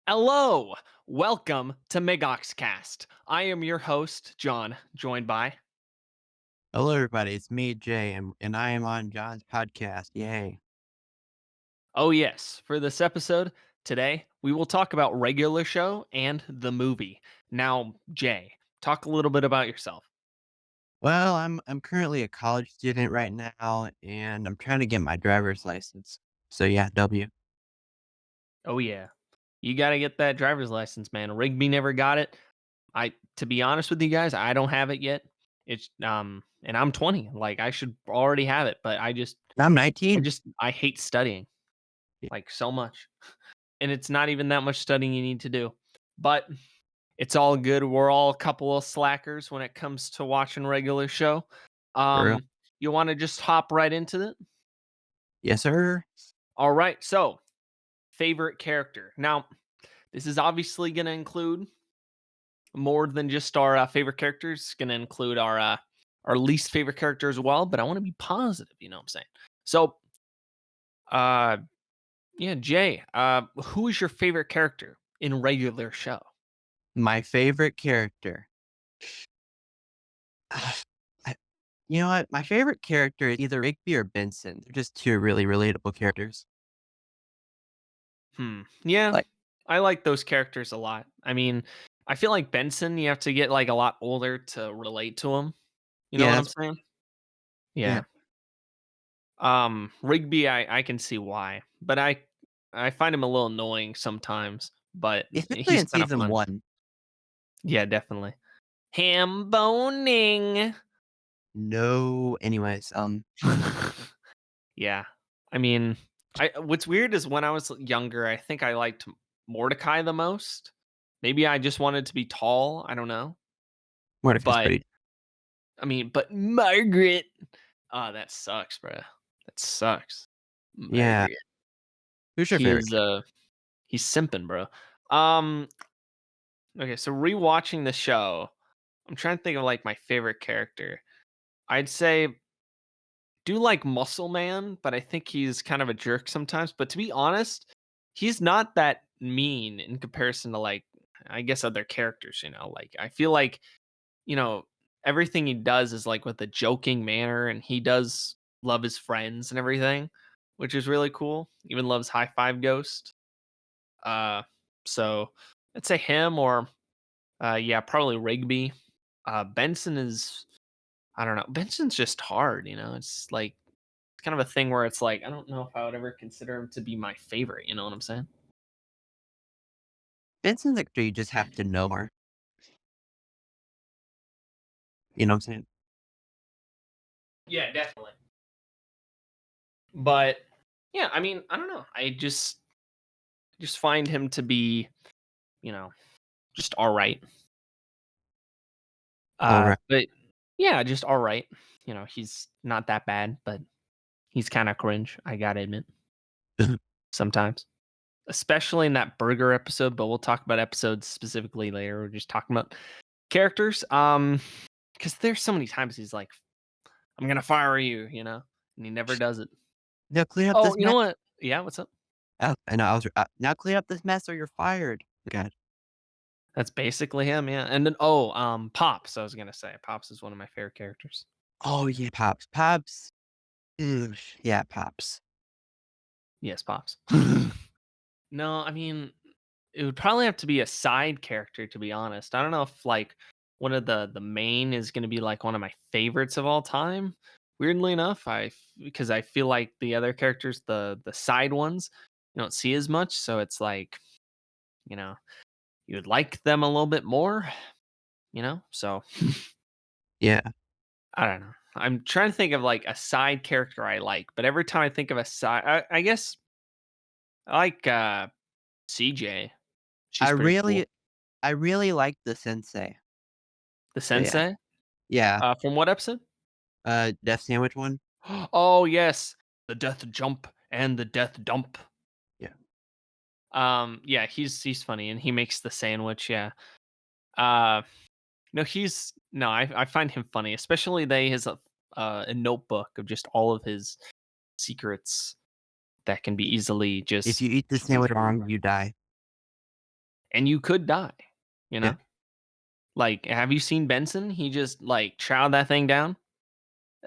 Hello, welcome to MegoxCast. I am your host, John, joined by. Hello, everybody. It's me, Jay, and I am on John's podcast. Yay. Oh, yes, for this episode, today we will talk about regular show and the movie. Now, Jay, talk a little bit about yourself. Well, I'm currently a college student right now, and I'm trying to get my driver's license. So yeah, W. Oh, yeah, you got to get that driver's license, man. Rigby never got it. To be honest with you guys, I don't have it yet. And I'm 20. Like, I should already have it, but I'm I 19. just, I hate studying Y- like so much. And it's not even that much studying you need to do. But it's all good. We're all a couple of slackers when it comes to watching regular show. For real. Um, you want to just hop right into it? Yes, sir. All right. So, favorite character. Now, this is obviously going to include more than just our favorite characters. It's going to include our least favorite character as well. But I want to be positive. You know what I'm saying? So, uh, yeah, Jay. Who is your favorite character in regular show? My favorite character. I, you know what? My favorite character is either Rigby or Benson. They're just two really relatable characters. Yeah, Like, I like those characters a lot. I mean, I feel like Benson, you have to get like a lot older to relate to him. You know yeah, what I'm that's saying? yeah. Yeah. Rigby, I can see why, but I find him a little annoying sometimes. But Especially he's in kind of season fun. one. Yeah, definitely. Ham boning. No, anyways, Yeah, I mean, I what's weird is when I was younger, I think I liked Mordecai the most. Maybe I just wanted to be tall. I don't know, Mordecai's but pretty. but Margaret. Oh, that sucks, bro. That sucks. Yeah. Margaret. Who's your He favorite is character? he's simping, bro. Um okay, so rewatching the show, I'm trying to think of like my favorite character. I'd say do like Muscle Man, but I think he's kind of a jerk sometimes. But to be honest, he's not that mean in comparison to like I guess other characters, you know. Like I feel like you know, everything he does is like with a joking manner and he does love his friends and everything, which is really cool. Even loves High Five Ghost. Uh so I'd say him or yeah, probably Rigby. Benson is I don't know. Benson's just hard, you know. It's like it's kind of a thing where it's like I don't know if I would ever consider him to be my favorite, you know what I'm saying? Benson's like, you just have to know more. You know what I'm saying? Yeah, definitely. But yeah, I mean, I don't know. I just find him to be, you know, just all right. All right. But yeah, just all right. You know, he's not that bad, but he's kind of cringe. I gotta admit, sometimes, especially in that burger episode. But we'll talk about episodes specifically later. We're just talking about characters. Because there's so many times he's like, "I'm gonna fire you," you know, and he never does it. Now clean up Oh, this you know mess. what? Yeah, what's up? Oh, I know. Now clean up this mess or you're fired. God. That's basically him. Yeah, and then Pops. I was gonna say Pops is one of my favorite characters. Oh yeah, Pops. Pops. Ugh, yeah, Pops. Yes, Pops. No, I mean, it would probably have to be a side character, to be honest. I don't know if like one of the main is going to be like one of my favorites of all time. Weirdly enough, because I feel like the other characters, the side ones, you don't see as much. So it's like you know you would like them a little bit more. You know, so Yeah. I don't know. I'm trying to think of like a side character I like, but every time I think of a side, I guess I like CJ. I She's pretty really cool. I really like the sensei. The So yeah. sensei. Yeah. From what episode? Death sandwich one. Oh, yes. The death jump and the death dump. Yeah. Yeah, he's funny and he makes the sandwich, yeah. Uh, no, he's no, I find him funny, especially they has a notebook of just all of his secrets that can be easily If just you eat the sandwich wrong, you die. and you could die, you Yeah. know? Like, have you seen Benson? He just, like, chowed that thing down.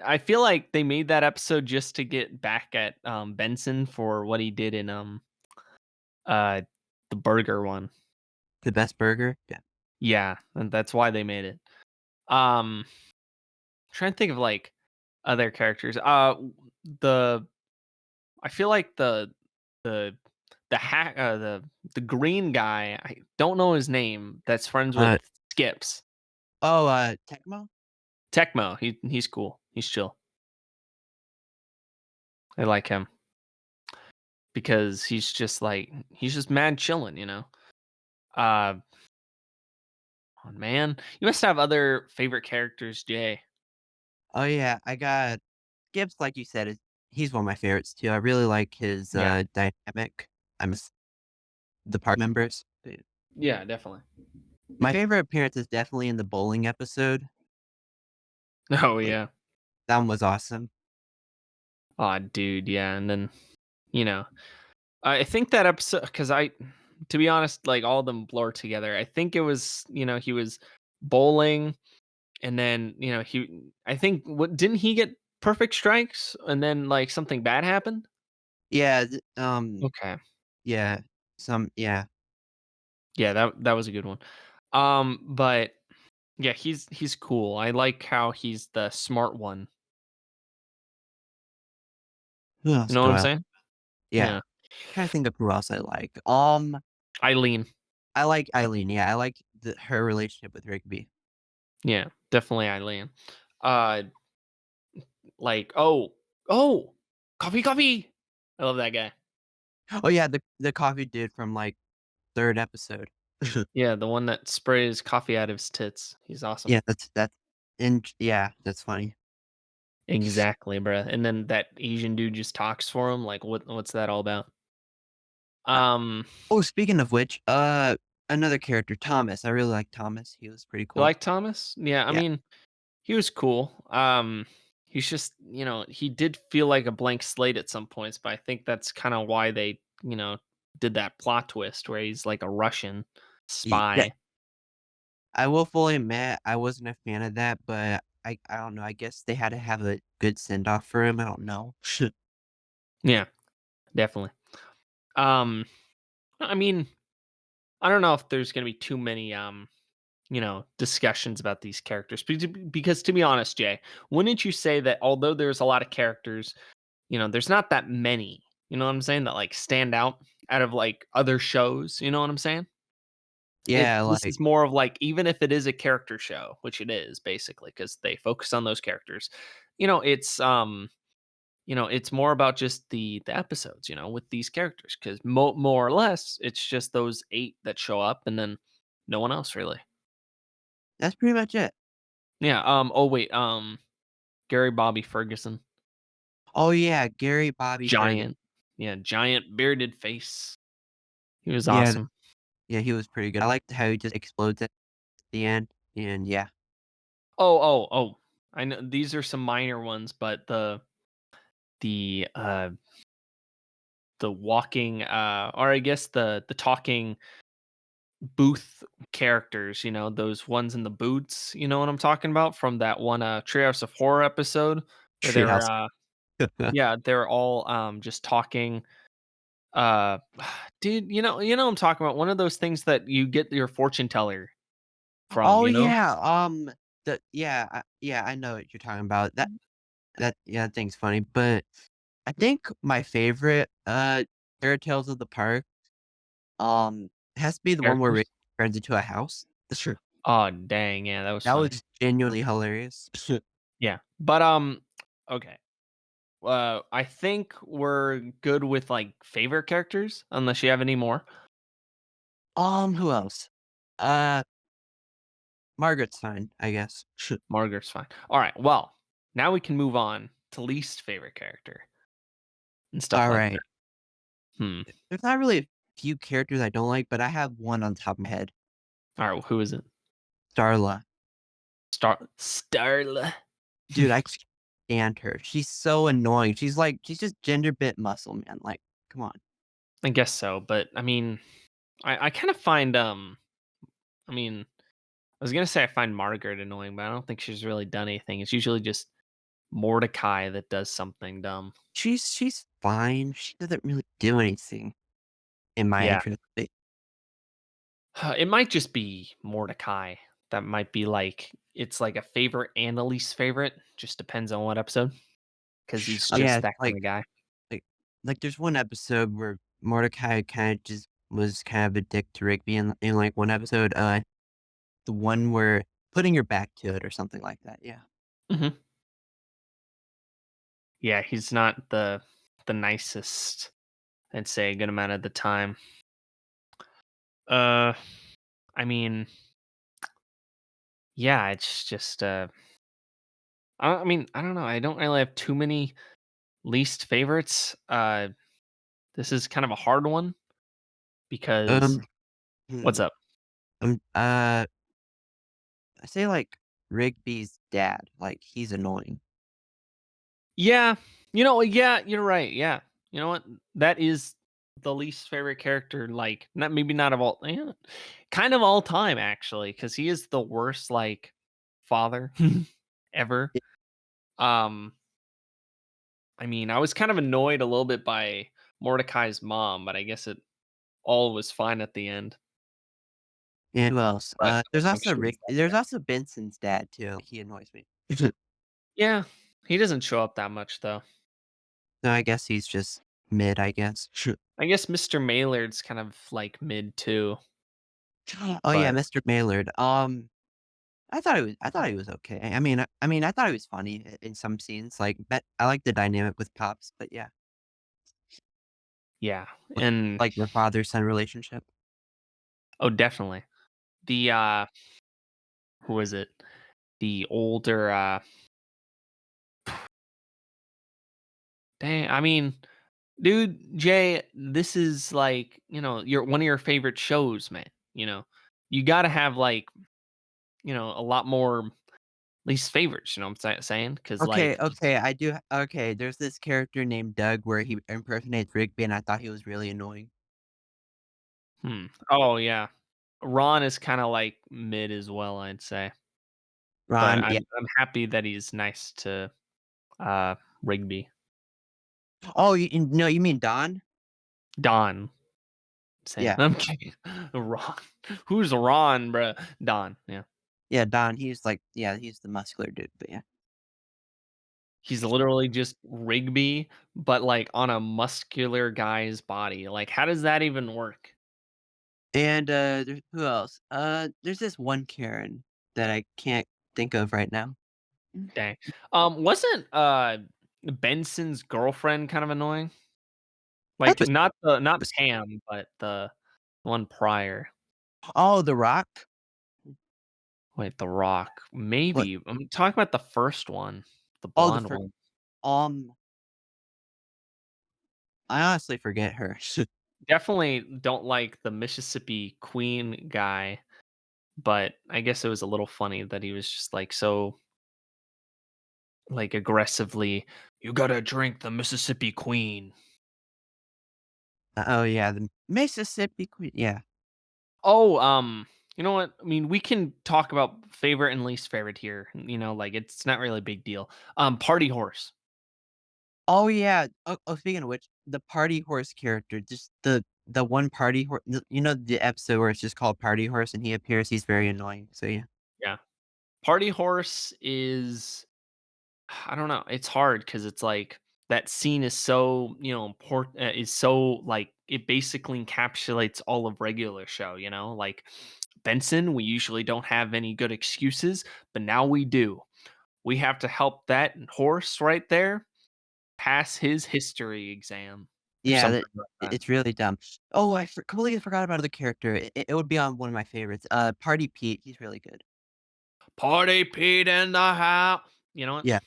I feel like they made that episode just to get back at, Benson for what he did in, uh, the burger one. The best burger? Yeah. Yeah, and that's why they made it. Um, trying to think of, like, other characters. The I feel like the the green guy, I don't know his name, that's friends with Uh, Skips. Tecmo? Tecmo, he's cool. He's chill. I like him because he's just mad chilling, you know? Uh, oh, man. You must have other favorite characters, Jay. Oh, yeah, I got Gibbs, like you said, is he's one of my favorites too. I really like his, Yeah. dynamic. I'm s the part members. Yeah, definitely. My favorite appearance is definitely in the bowling episode. Oh, Like, yeah. that one was awesome. Aw, dude, yeah, and then, you know, I think that episode because to be honest, like, all of them blur together. I think it was, he was bowling, and then, I think what didn't he get perfect strikes, and then, like, something bad happened? Yeah, Okay. yeah, yeah. Yeah, that was a good one. But yeah, he's cool. I like how he's the smart one. Who You else know what do I'm I saying? Yeah, Yeah. trying to think of who else I like. Eileen. I like Eileen, yeah, I like her relationship with Rigby. Yeah, definitely Eileen. Uh like, oh, coffee, coffee. I love that guy. Oh, yeah, the coffee dude from, like, 3rd episode. Yeah, the one that sprays coffee out of his tits. He's awesome. Yeah, that's and yeah, that's funny. Exactly, bruh. And then that Asian dude just talks for him. Like, what's that all about? Uh Um, oh, speaking of which, another character, Thomas. I really like Thomas. He was pretty you cool. like Thomas? Yeah, I Yeah. mean, he was cool. He's just, he did feel like a blank slate at some points, but I think that's kind of why they, did that plot twist where he's like a Russian Yeah, spy. I will fully admit I wasn't a fan of that, but I don't know, I guess they had to have a good send off for him, I don't know. Yeah, definitely. Um, I mean, I don't know if there's gonna be too many discussions about these characters because to be honest, Jay, wouldn't you say that although there's a lot of characters, there's not that many, you know what I'm saying, that like stand out of like other shows, you know what I'm saying? Yeah, This like is more of like even if it is a character show, which it is basically because they focus on those characters, it's it's more about just the episodes, with these characters because more or less it's just those 8 that show up and then no one else really. that's pretty much it. Yeah, oh wait, Gary Bobby Ferguson, Oh, yeah, Gary Bobby Ferguson. giant. Yeah, giant bearded face. He was Yeah, awesome. yeah, he was pretty good. I liked how he just explodes at the end, and yeah. Oh. I know these are some minor ones, but the, uh the walking, or I guess the talking booth characters, those ones in the boots, you know what I'm talking about from that one, Treehouse of Horror episode where they were, Treehouse. yeah, they're all, just talking, uh, dude, you know what I'm talking about, one of those things that you get your fortune teller from, Oh, you know? yeah, yeah, I know what you're talking about. Yeah, that thing's funny, but I think my favorite, Fairy Tales of the Park, has to be the one where Characters? Rick turns into a house. Sure. Oh, dang, yeah, that was That funny. was genuinely hilarious. Yeah, but, okay. I think we're good with, like, favorite characters, unless you have any more. Who else? Uh, Margaret's fine, I guess. Margaret's fine. Alright, well, now we can move on to least favorite character and stuff like Alright. that. Hmm. There's not really a few characters I don't like, but I have one on top of my head. Alright, who is it? Starla. Starla. Dude, I can't stand her. She's so annoying. She's just gender bit muscle, man. Like, come on. I guess so, but, I mean I kind of find I mean, I was gonna say I find Margaret annoying, but I don't think she's really done anything. It's usually just Mordecai that does something dumb. She's fine. She doesn't really do anything in my Yeah. interest. It might just be Mordecai. That might be like it's like a favorite and a least favorite. Just depends on what episode, because he's Oh just yeah, that kind of guy. like there's one episode where Mordecai kind of just was kind of a dick to Rigby in like one episode. The one where putting your back to it or something like that. Yeah. Mhm. Yeah, he's not the nicest, I'd say a good amount of the time. Uh, I mean, yeah, it's just, I mean, I don't know. I don't really have too many least favorites. This is kind of a hard one because Um. what's Hmm, up? um. Uh. I say like Rigby's dad. Like he's annoying. Yeah, yeah, you're right. Yeah, you know what? That is the least favorite character. Like, not maybe not of all, yeah, kind of all time actually, because he is the worst like father ever. Um, I mean, I was kind of annoyed a little bit by Mordecai's mom, but I guess it all was fine at the end. And who else? But I There's think also she was Rick. There's also Benson's dad too. He annoys me. yeah, he doesn't show up that much though. No, I guess he's just mid. I guess. I guess Mr. Maylard's kind of like mid too, Oh yeah, but Mr. Maylard. I thought he was okay. I thought he was funny in some scenes. Like, I like the dynamic with Pops, but yeah, yeah, like, and like their father son relationship. oh, definitely the who was it? The older dang, I mean, dude, Jay, this is like, your one of your favorite shows, man. You know, you got to have like, a lot more least favorites, you know what I'm saying? Cuz Okay, like, okay, I do. Okay, there's this character named Doug where he impersonates Rigby, and I thought he was really annoying. oh yeah. Ron is kind of like mid as well, I'd say. But Ron, yeah. I'm happy that he's nice to uh Rigby. Oh, no, you mean Don? Don, same. Yeah, I'm kidding. Ron. Who's Ron, bruh? Don, yeah. yeah, Don. He's like, yeah, he's the muscular dude. But yeah, He's literally just Rigby, but, like, on a muscular guy's body. Like, how does that even work? and there's who else? There's this one Karen that I can't think of right now. Dang. Wasn't, Benson's girlfriend kind of annoying? That Like, was not was Pam, but the one prior. Oh, The Rock? Wait, The Rock. What? Maybe. I'm talking about the first one, the Oh, blonde one. um, I honestly forget her. Definitely don't like the Mississippi Queen guy, but I guess it was a little funny that he was just, like, so like, aggressively, "You gotta drink the Mississippi Queen." Oh, yeah, the Mississippi Queen, yeah. Oh, you know what? I mean, we can talk about favorite and least favorite here, like, it's not really a big deal. Party Horse. Oh, yeah. Speaking of which, the party horse character, just the one party horse. The episode where it's just called Party Horse and he appears, he's very annoying, so yeah. Yeah. Party Horse is I don't know, it's hard because it's like, that scene is so, is so, like, it basically encapsulates all of regular show, Like, Benson, we usually don't have any good excuses, but now we do. We have to help that horse right there pass his history exam or Yeah, something like that. it's really dumb. Oh, completely forgot about the character. It would be on one of my favorites. Party Pete, he's really good. Party Pete in the house. You know what? Yeah.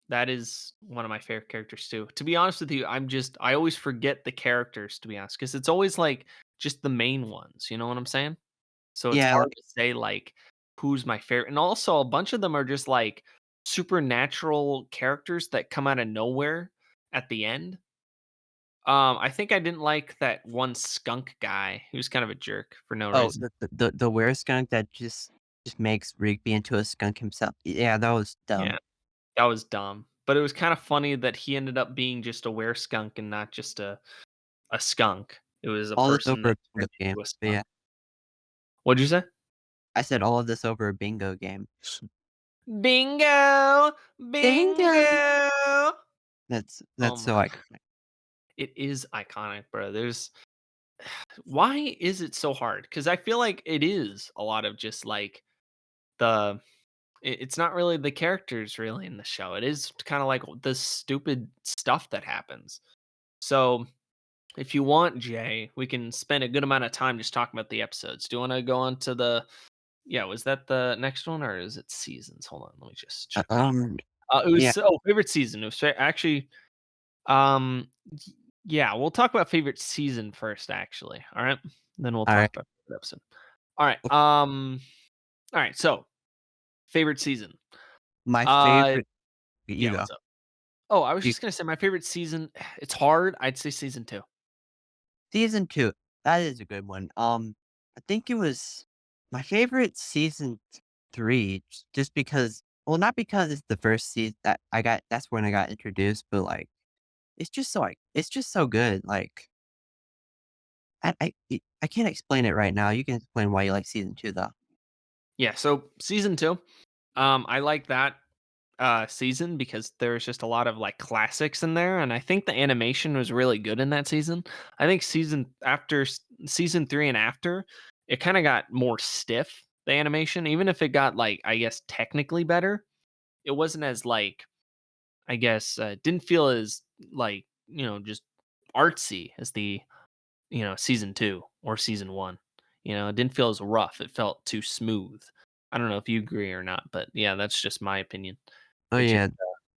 That is one of my favorite characters too. To be honest with you, I always forget the characters to be honest, because it's always like just the main ones. You know what I'm saying? So it's Yeah, hard to say like who's my favorite. And also a bunch of them are just like supernatural characters that come out of nowhere at the end. I think I didn't like that one skunk guy. He was kind of a jerk for no Oh, reason. the were-skunk that just makes Rigby into a skunk himself. Yeah, that was Yeah, dumb. that was dumb. But it was kind of funny that he ended up being just a were skunk and not just a skunk. It was a All this person over that a bingo turned game, into a but skunk. yeah. What'd you say? I said all of this over a bingo game. Bingo! Bingo! Bingo! Oh That's my, so iconic. it is iconic, bro. There's why is it so hard? Because I feel like it is a lot of just like the it's not really the characters really in the show. It is kind of like the stupid stuff that happens. So if you want, Jay, we can spend a good amount of time just talking about the episodes. Do you want to go on to the yeah, was that the next one or is it seasons? Hold on, let me just check. It Yeah, was favorite season. It was actually y- yeah, we'll talk about favorite season first actually. All right? Then we'll talk alright. about favorite episode. All right. All right. So, favorite season. My Uh favorite you yeah, go. what's up? Oh, I was You just going to say my favorite season. It's hard. I'd say season 2. Season 2, that is a good one. I think it was my favorite season 3 just because well, not because it's the first season that I got that's when I got introduced, but, like, it's just so good, like, I can't explain it right now, you can explain why you like season 2, though. Yeah, so season 2, I like that season because there's just a lot of like classics in there, and I think the animation was really good in that season. I think season 3 and after, it kind of got more stiff, the animation, even if it got like I guess technically better. It wasn't as like I guess didn't feel as like just artsy as the season 2 or season 1. It didn't feel as rough. It felt too smooth. I don't know if you agree or not, but yeah, that's just my opinion. Oh, It just yeah,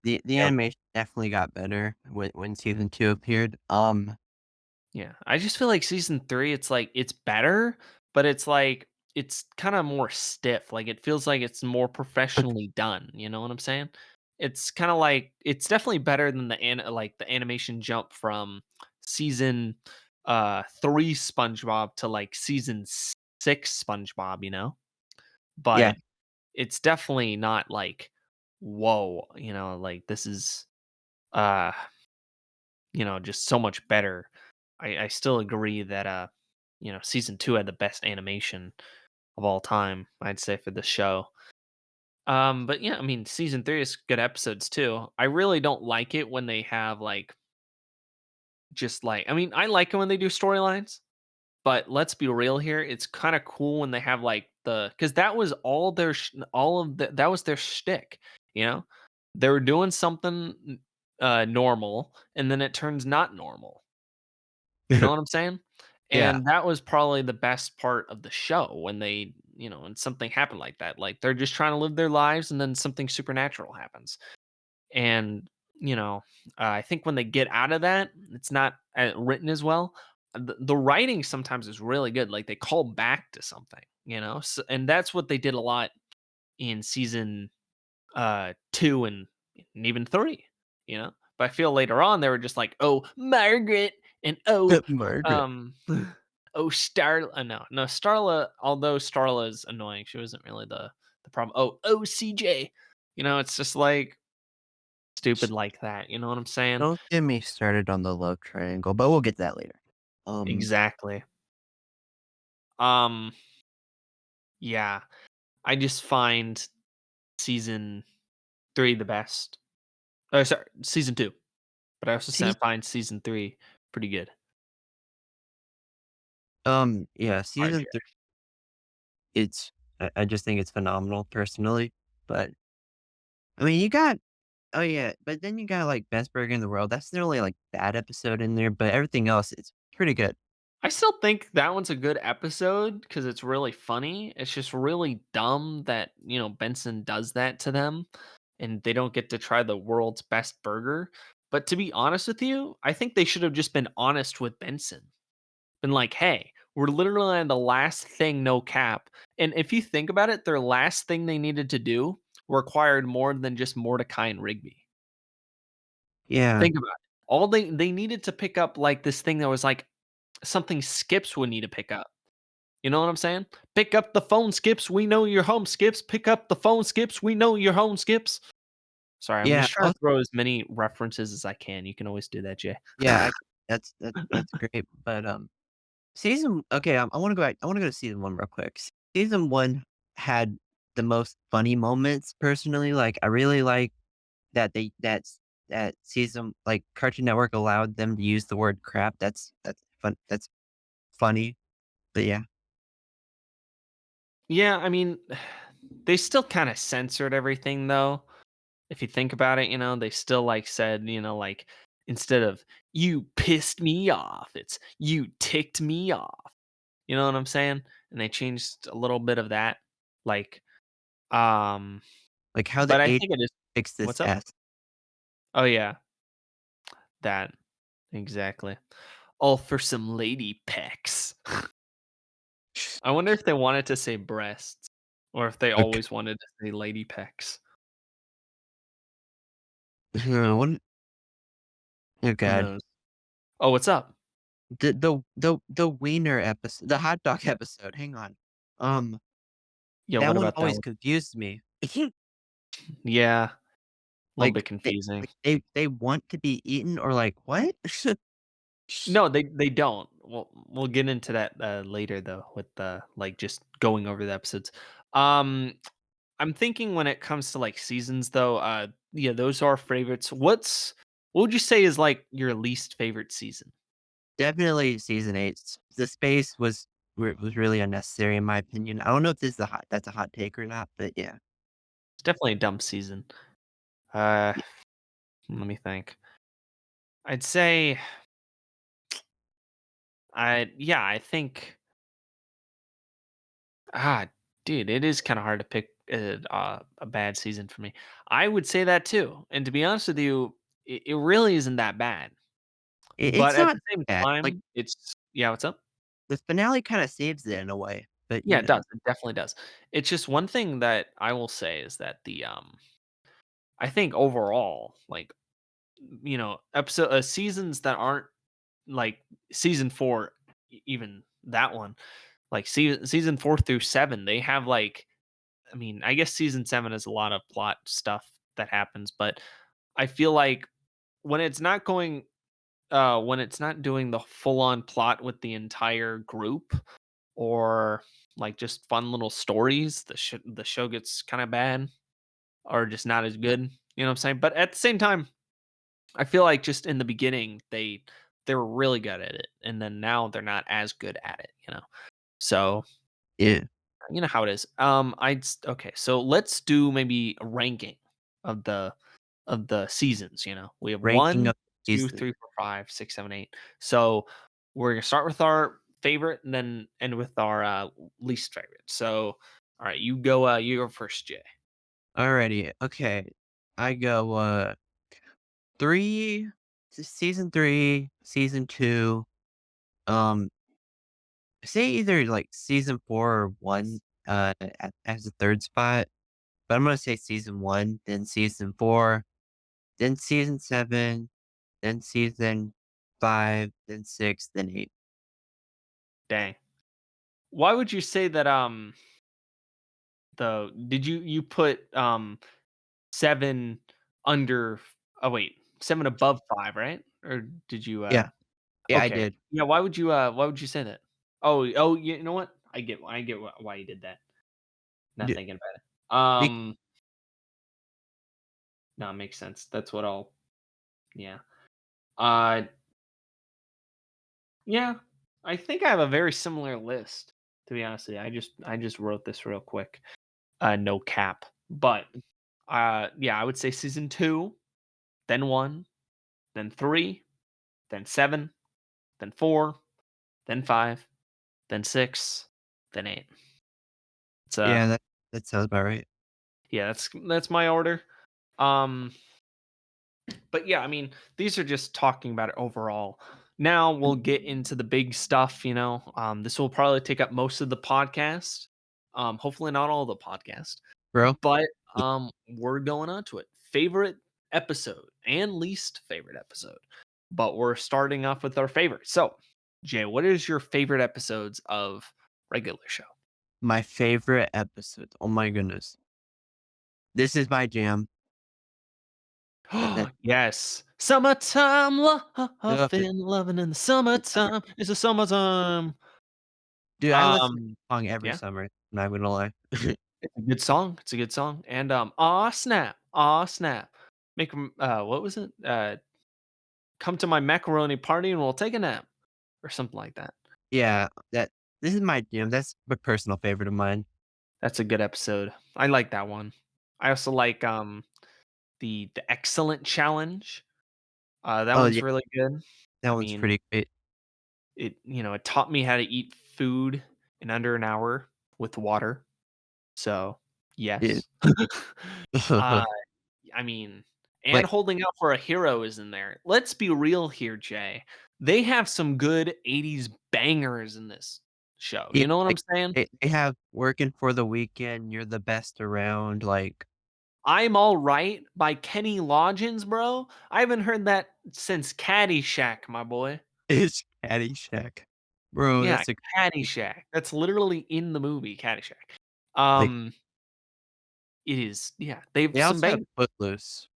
the yeah, animation definitely got better when season 2 appeared, yeah. I just feel like season 3, it's like it's better, but it's like it's kind of more stiff. Like it feels like it's more professionally done. You know what I'm saying? It's kind of like it's definitely better than like the animation jump from season 3 SpongeBob to like season 6 SpongeBob, yeah. But it's definitely not like whoa, like this is uh just so much better. I still agree that season 2 had the best animation of all time, I'd say for the show. But yeah, I mean season 3 is good episodes too. I really don't like it when they have like just like I mean, I like it when they do storylines, but let's be real here, it's kind of cool when they have like cuz that was all all of that was their shtick, you know? They were doing something normal and then it turns not normal. You know what I'm saying? Yeah. And that was probably the best part of the show when they, when something happened like that. Like they're just trying to live their lives and then something supernatural happens. And, I think when they get out of that, it's not written as well. The writing sometimes is really good. Like they call back to something, and that's what they did a lot in season 2 and even 3, But I feel later on they were just like, "Oh, Margaret," and, "Oh, Margaret. um, oh, no, Starla, although Starla is annoying, she wasn't really the problem. Oh, CJ." It's just, like, stupid like that, you know what I'm saying? Don't get me started on the love triangle, but we'll get to that later. Um, Exactly. Um, yeah, I just find season 3 the best. Oh, sorry, season 2, but I also seas find season 3 pretty good. yeah, Alright, season 3, it's I just think it's phenomenal personally, but, I mean, you got oh, yeah, but then you got, like, Best Burger in the World, that's the only, like, bad episode in there, but everything else is pretty good. I still think that one's a good episode because it's really funny. It's just really dumb that, Benson does that to them and they don't get to try the world's best burger. But to be honest with you, I think they should have just been honest with Benson. Been like, hey, we're literally on the last thing, no cap. And if you think about it, their last thing they needed to do required more than just Mordecai and Rigby. Yeah, Think about it. All they needed to pick up, like, this thing that was, like, something Skips would need to pick up. You know what I'm saying? "Pick up the phone, Skips, we know you're home, Skips. Pick up the phone, Skips, we know you're home, Skips." Sorry, I'm Yeah, just trying to throw as many references as I can. You can always do that, Jay. yeah, that's great, but, season okay, I wanna go back I wanna go to season 1 real quick. Season 1 had the most funny moments personally, like, I really like that that season like, Cartoon Network allowed them to use the word crap, that's funny, but yeah. Yeah, I mean, they still kinda censored everything, though. If you think about it, they still, like, said, like, instead of, "You pissed me off," it's, "You ticked me off." You know what I'm saying? And they changed a little bit of that, like, um Like, how the but I age think it is. fix this What's up? S. Oh, yeah, that. Exactly. All for some lady pecs. I wonder if they wanted to say breasts or if they Okay. always wanted to say lady pecs. What oh Who god. knows? Oh, what's up? The wiener episode the hot dog episode, hang on. Um, Yeah, that what one about that always one? confused me. Yeah, a little bit They confusing. they want to be eaten or like, what? No, they don't. We'll get into that, later though with the, like, just going over the episodes. Um, I'm thinking when it comes to, like, seasons though, yeah, those are favorites. What would you say is, like, your least favorite season? Definitely season 8. The space was really unnecessary in my opinion. I don't know if this is a hot that's a hot take or not, but yeah. It's definitely a dumb season. Uh, Y let me think. I'd say I think ah, dude, it is kinda hard to pick a bad season for me. I would say that too, and to be honest with you, it really isn't that bad. But it's at not the same bad. Like, time, it's yeah, what's up? the finale kinda saves it in a way, but, Yeah, you it know. does, it definitely does. It's just one thing that I will say is that I think overall, like, seasons that aren't like season 4, even that one, like season 4 through 7, they have like I mean, I guess season 7 is a lot of plot stuff that happens, but I feel like when it's not going when it's not doing the full on plot with the entire group or like just fun little stories, the show gets kind of bad or just not as good. You know what I'm saying? But at the same time, I feel like just in the beginning they were really good at it, and then now they're not as good at it. So Yeah. you know how it is. Okay, so let's do maybe a ranking of the seasons. We have Ranking one, of two, season. three, four, five, six, seven, eight. So we're gonna start with our favorite and then end with our least favorite. So all right, you go first, Jay. Alrighty, okay. I go, 3 season 3, season 2, um, say either, like, season 4 or 1, as a 3rd spot, but I'm gonna say season 1, then season 4, then season 7, then season 5, then 6, then 8. Dang. Why would you say that the did you put seven under oh wait, seven above five, right? Or did you Yeah, yeah, I okay. did. Yeah, why would you say that? You know what? I get why you did that. Not D thinking about it. bec No, it makes sense. That's what I'll yeah. Uh yeah. I think I have a very similar list, to be honest with you. I just wrote this real quick. No cap. But yeah, I would say season 2, then 1, then 3, then 7, then 4, then 5, then 6, then 8. It's yeah, that sounds about right. yeah, that's my order. Um but yeah, I mean, these are just talking about it overall. Now we'll get into the big stuff, this will probably take up most of the podcast. Hopefully not all the podcast. Bro, But we're going on to it. Favorite episode and least favorite episode. but we're starting off with our favorite. So, Jay, what is your favorite episodes of regular show? My favorite episode. Oh my goodness. This is my jam. That Yes. Summertime uh, loving in the uh, summertime. It's the summertime. dude, I listen to Um, that song every yeah, summer, not gonna lie. it's a good song. It's a good song. And aw snap, aw snap. What was it? Come to my macaroni party and we'll take a nap or something like that. Yeah, that this is my jam. That's a personal favorite of mine. That's a good episode. I like that one. I also like the excellent challenge. That Oh, one's yeah, really good. that I one's mean, pretty great. it taught me how to eat food in under an hour with water. So, Yeah. yes. uh, I mean, and Like, holding out for a hero is in there. Let's be real here, Jay. They have some good 80s bangers in this show. yeah, You know what I'm like, saying? they have "Working for the Weekend," "You're the Best Around," like, I'm All Right by Kenny Loggins, bro. I haven't heard that since Caddyshack, my boy. it's Caddyshack. Bro, Yeah, that's a Caddyshack. That's literally in the movie Caddyshack. like, Um, it is, yeah, they have they some also have bang. Footloose.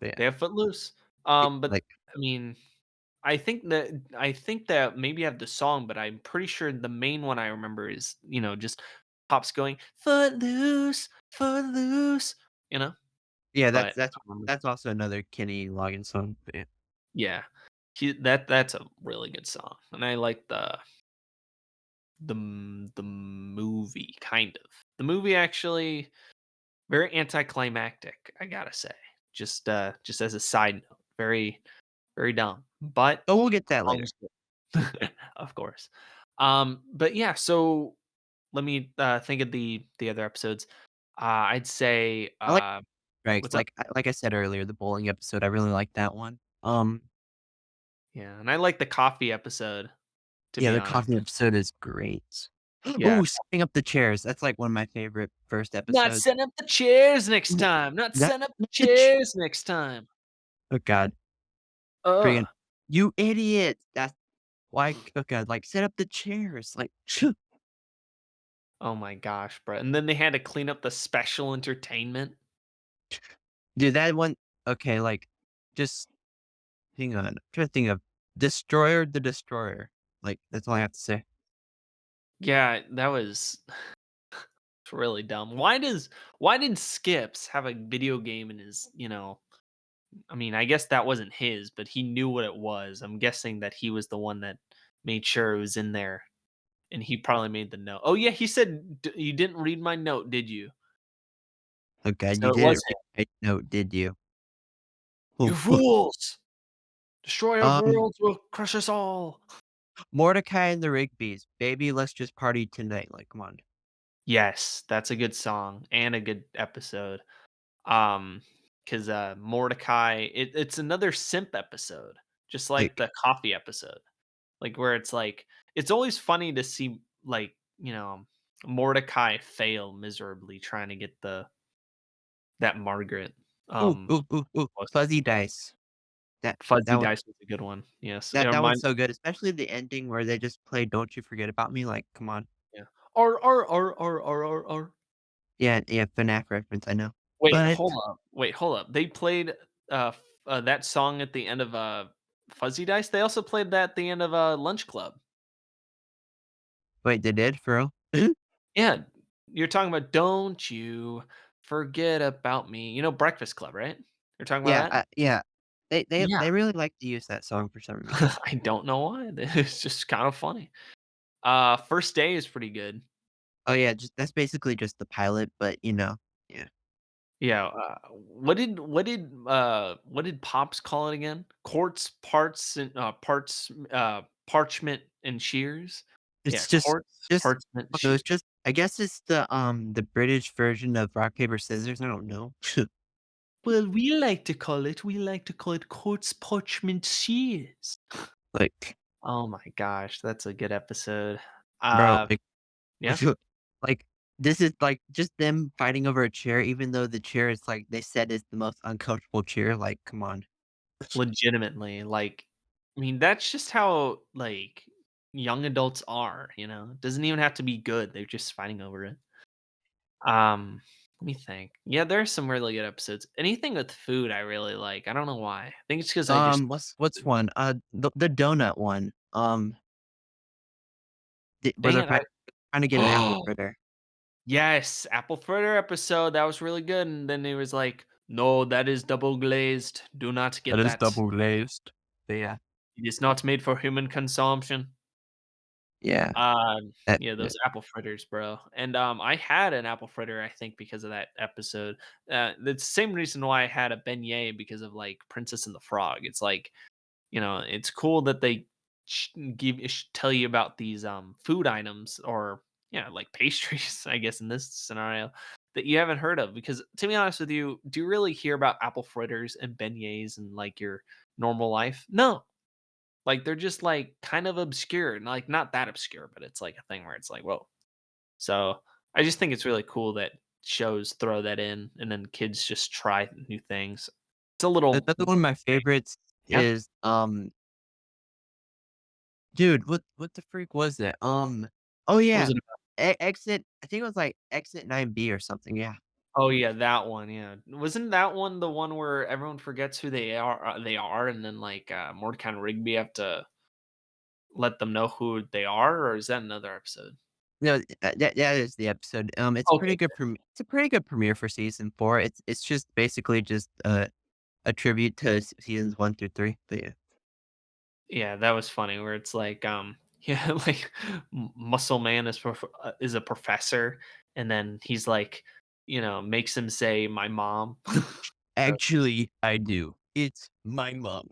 But yeah, They have Footloose. But like I mean, I think that maybe I have the song, but I'm pretty sure the main one I remember is, just Pops going, "Footloose, footloose," you know? yeah, But I don't remember. that's also another Kenny Loggins song, but yeah. Yeah. That's a really good song, and I like the movie, kind of. The movie actually very anticlimactic, I gotta say. Just as a side note, very, very dumb, but Oh, we'll get that later. song's good. Of course. But yeah, so let me, think of the other episodes. I'd say, I like Right, what's up? like I said earlier, the bowling episode, I really like that one. Yeah, and I like the coffee episode, to Yeah, be the honest. coffee episode is great. Yeah. Ooh, setting up the chairs, that's, like, one of my favorite first Not episodes. setting up the chairs next Mm, time. Not that setting up the not the ch chairs next time. Oh god, Ugh. freaking "You idiot!" That's why oh god, like, "Set up the chairs," like, Oh my gosh, bro. And then they had to clean up the special entertainment. dude, that one okay, like, just hang on, I'm trying to think of Destroyer the Destroyer, like, that's all I have to say. Yeah, that was really dumb. Why did Skips have a video game in his, I mean, I guess that wasn't his, but he knew what it was. I'm guessing that he was the one that made sure it was in there and he probably made the note. Oh yeah, he said you didn't read my note, did you? Oh god, So you it was didn't him. read my note, did you? You Oh, fools! Destroy our um, worlds will crush us all. Mordecai and the Rigby's, "Baby, let's just party tonight," like, come on. Yes, that's a good song and a good episode. Um, because Mordecai, it's another simp episode, just like Like the coffee episode. Like where it's like it's always funny to see like, Mordecai fail miserably trying to get that Margaret. ooh, Um ooh, ooh, ooh, was Fuzzy Dice. That Fuzzy one Dice was a good one. Yes. It that one's remind so good, especially the ending where they just play "Don't You Forget About Me," like, come on. Yeah. Or. Yeah, yeah, FNAF reference, I know. Wait, But hold up. Wait, hold up. They played that song at the end of Fuzzy Dice. They also played that at the end of Lunch Club. wait, they did? For real? Yeah, you're talking about "Don't You Forget About Me." You know Breakfast Club, right? You're talking about Yeah, that? yeah. Yeah. They really like to use that song for some reason. I don't know why. It's just kind of funny. First Day is pretty good. Oh, yeah, just that's basically just the pilot, but, yeah. Yeah. What did Pops call it again? Quartz parts and parchment and shears. Yeah, It's quartz, just parchment, I don't know, it's shears. just I guess it's the British version of rock, paper, scissors, I don't know. Well, we like to call it quartz, parchment, shears. Like, Oh my gosh, that's a good episode. bro, Uh, yeah, like, this is, like, just them fighting over a chair, even though the chair is, like, they said is the most uncomfortable chair, like, come on. legitimately, like. I mean, that's just how, like, young adults are, you know? It doesn't even have to be good, they're just fighting over it. Let me think. Yeah, there are some really good episodes. Anything with food I really like, I don't know why. I think it's because I just What's one? The donut one. Where dang they're it, I trying to get an apple fritter. Yes, apple fritter episode, that was really good, and then he was like, "No, that is double glazed. Do not That get is that. double glazed. But yeah, It is not made for human consumption." yeah, Yeah, yeah. those apple fritters, bro. And I had an apple fritter, I think, because of that episode. The same reason why I had a beignet because of like Princess and the Frog. It's like, it's cool that they tell you about these food items or yeah, like pastries, I guess in this scenario that you haven't heard of. Because to be honest with you, do you really hear about apple fritters and beignets in like your normal life? No, like, they're just, like, kind of obscure, and, like, not that obscure, but it's, like, a thing where it's like, "Whoa." So, I just think it's really cool that shows throw that in, and then kids just try new things. It's a little Another one of my favorites yeah? is, dude, what the freak was it? Oh What was yeah, it about? Exit. I think it was like Exit 9B or something. Yeah, Oh, yeah, that one, yeah. Wasn't that one the one where everyone forgets who they are, and then, like, Mordecai and Rigby have to let them know who they are, or is that another episode? no, that is the episode. It's a Okay. pretty good it's a pretty good premiere for season 4. It's just basically just a tribute to seasons 1 through 3. But yeah, Yeah, that was funny where it's like, yeah, like Muscle Man is a professor, and then he's like, makes him say my mom, actually, I do. It's my mom.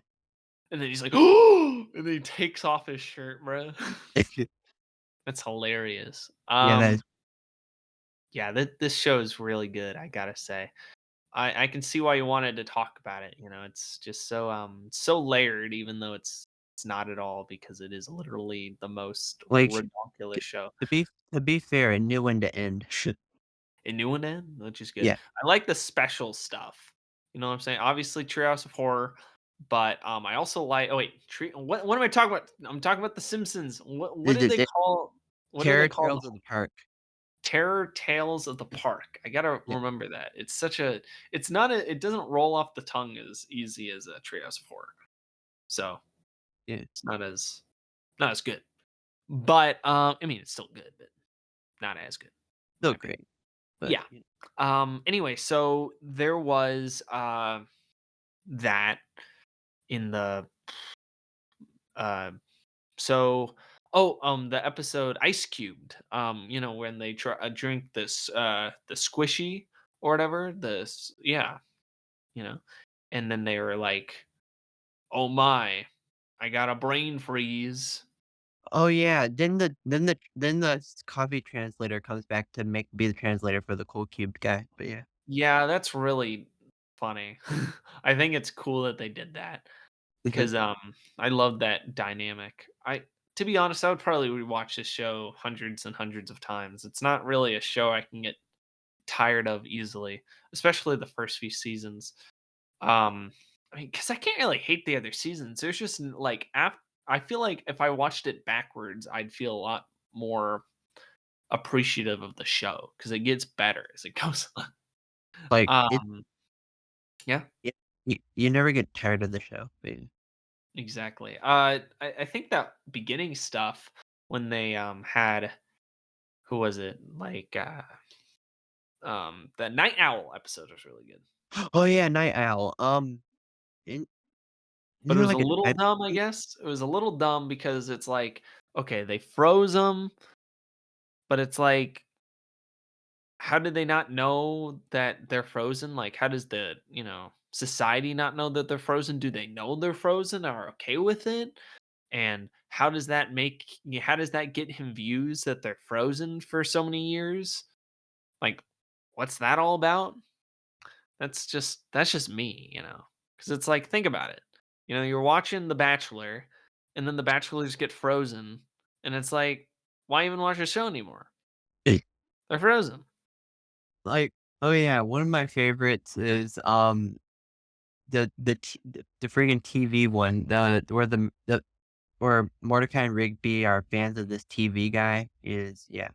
and then he's like, oh, and then he takes off his shirt, bro. That's hilarious. Yeah, that is Yeah, this show is really good. I gotta say, I can see why you wanted to talk about it. It's just so layered, even though it's not at all because it is literally the most like ridiculous show. to be fair, it knew when to end. A new one in, which is good. Yeah, I like the special stuff. You know what I'm saying? Obviously, Treehouse of Horror, but I also like. Oh wait, What am I talking about? I'm talking about The Simpsons. What did they the call? What do they Terror call Tales of the Park. Terror Tales of the Park? I gotta Yeah, remember that. It's such a. It's not a. It doesn't roll off the tongue as easy as a Treehouse of Horror. So yeah, it's not as good. But I mean, it's still good, but not as good, in my still opinion. great, but Yeah. Anyway, so there was that in the uh so the episode Ice Cubed, when they try drink this the squishy or whatever, yeah, you know, and then they were like, "Oh my, I got a brain freeze." oh yeah, then the coffee translator comes back to make be the translator for the cool cubed guy. But yeah, Yeah, that's really funny. I think it's cool that they did that. 'Cause, I love that dynamic. To be honest, I would probably rewatch this show hundreds and hundreds of times. It's not really a show I can get tired of easily, especially the first few seasons. I mean, because I can't really hate the other seasons. There's just like I feel like if I watched it backwards, I'd feel a lot more appreciative of the show because it gets better as it goes on. like it. Um, yeah. Yeah, you never get tired of the show. But yeah. Exactly. I think that beginning stuff when they had who was it like the Night Owl episode was really good, Oh yeah, Night Owl. Isn't but isn't it there was a like a little time dumb. I skip? guess it was a little dumb because it's like okay, they froze them, but it's like how did they not know that they're frozen? Like how does the society not know that they're frozen? Do they know they're frozen? Are okay with it? And how does that get him views that they're frozen for so many years? Like, what's that all about? That's just me. Because it's like, think about it. You're watching The Bachelor, and then the bachelors get frozen, and it's like, why even watch the show anymore? They're frozen. Like, oh yeah, one of my favorites is the friggin' TV one, the where Mordecai and Rigby are fans of this TV guy is yeah.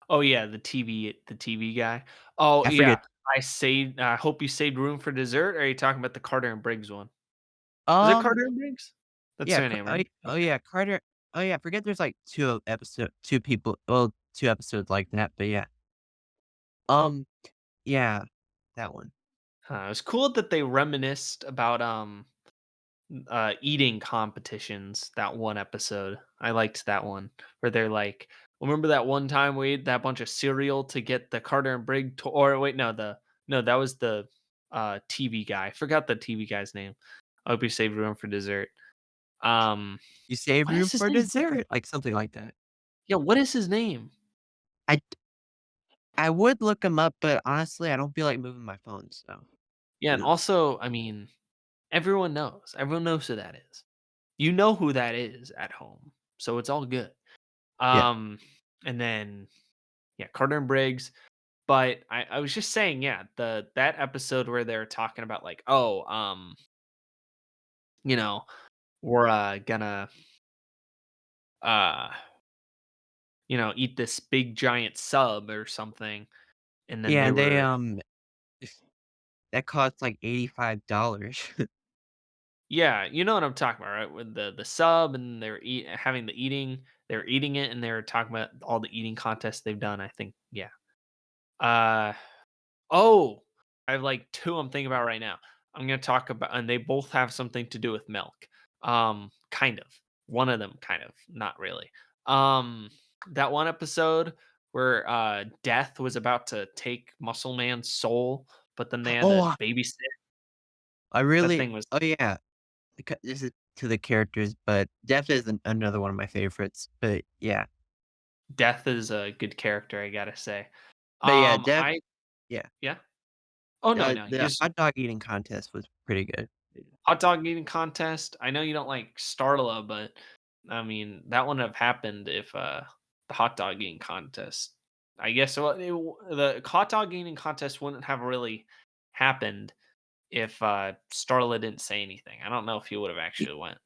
Oh, yeah, the TV guy. Oh, I yeah. forget. I hope you saved room for dessert, or are you talking about the Carter and Briggs one? Is it Um, Carter and Briggs? That's yeah, their name, right? oh, Okay. yeah, Carter oh, yeah, I forget there's, like, 2 people well, 2 episodes like that, but yeah. Um, yeah, that one. It was cool that they reminisced about, eating competitions, that one episode. I liked that one where they're like, "Remember that one time we ate that bunch of cereal to get the Carter and Briggs or wait, no, that was the, TV guy. I forgot the TV guy's name. I hope you saved room for dessert." Um, You save what room is his for name? dessert, like, something like that. Yeah, what is his name? I I would look him up, but honestly, I don't feel like moving my phone, so, Yeah, and yeah. also, I mean, everyone knows. Everyone knows who that is. You know who that is at home, so it's all good. Yeah. Um, and then, yeah, Carter and Briggs. But I was just saying, yeah, that episode where they're talking about like, oh, you know, we're gonna uh, eat this big giant sub or something, and then Yeah, they and they, were, that costs, like, $85. yeah, you know what I'm talking about, right? With the sub, and they're having they're eating it, and they're talking about all the eating contests they've done. I think, yeah. Uh, Oh, I have, like, 2 I'm thinking about right now. I'm gonna talk about, and they both have something to do with milk. Kind of. One of them kind of, not really. Um, that one episode where, Death was about to take Muscle Man's soul, but then they had to Oh, babysit. I That really thing was, oh, yeah. This is to the characters, but Death is another one of my favorites, but yeah. Death is a good character, I gotta say. But yeah, Death I yeah. Yeah? Oh, no, no, you The just hot dog eating contest was pretty good. hot dog eating contest. I know you don't like Starla, but I mean that wouldn't have happened if the hot dog eating contest. I guess the hot dog eating contest wouldn't have really happened if Starla didn't say anything. I don't know if he would have Y actually went.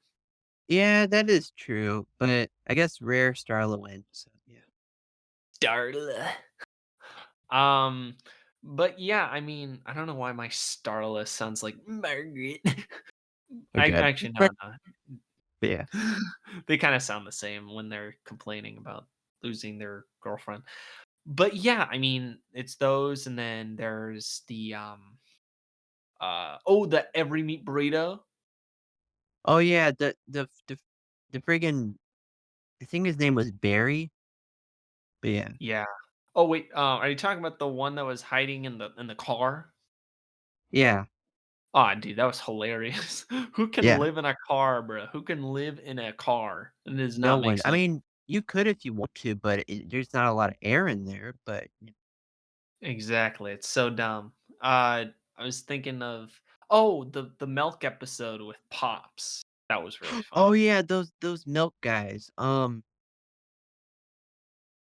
yeah, that is true, but I guess Rare Starla wins, so yeah. Starla. Um, but yeah, I mean, I don't know why my Starla sounds like Margaret. Oh, I good. actually no, But no. yeah. They kinda sound the same when they're complaining about losing their girlfriend. But yeah, I mean, it's those, and then there's the every meat burrito. Oh, yeah, the friggin' I think his name was Barry, but yeah. Yeah. Oh, wait, are you talking about the one that was hiding in the car? Yeah, Aw, dude, that was hilarious. Who can yeah. live in a car, bro? Who can live in a car? It does No not make one I sense. mean, you could if you want to, but there's not a lot of air in there, but Exactly, it's so dumb. I was thinking of, the milk episode with Pops. That was really oh, funny. yeah, those milk guys,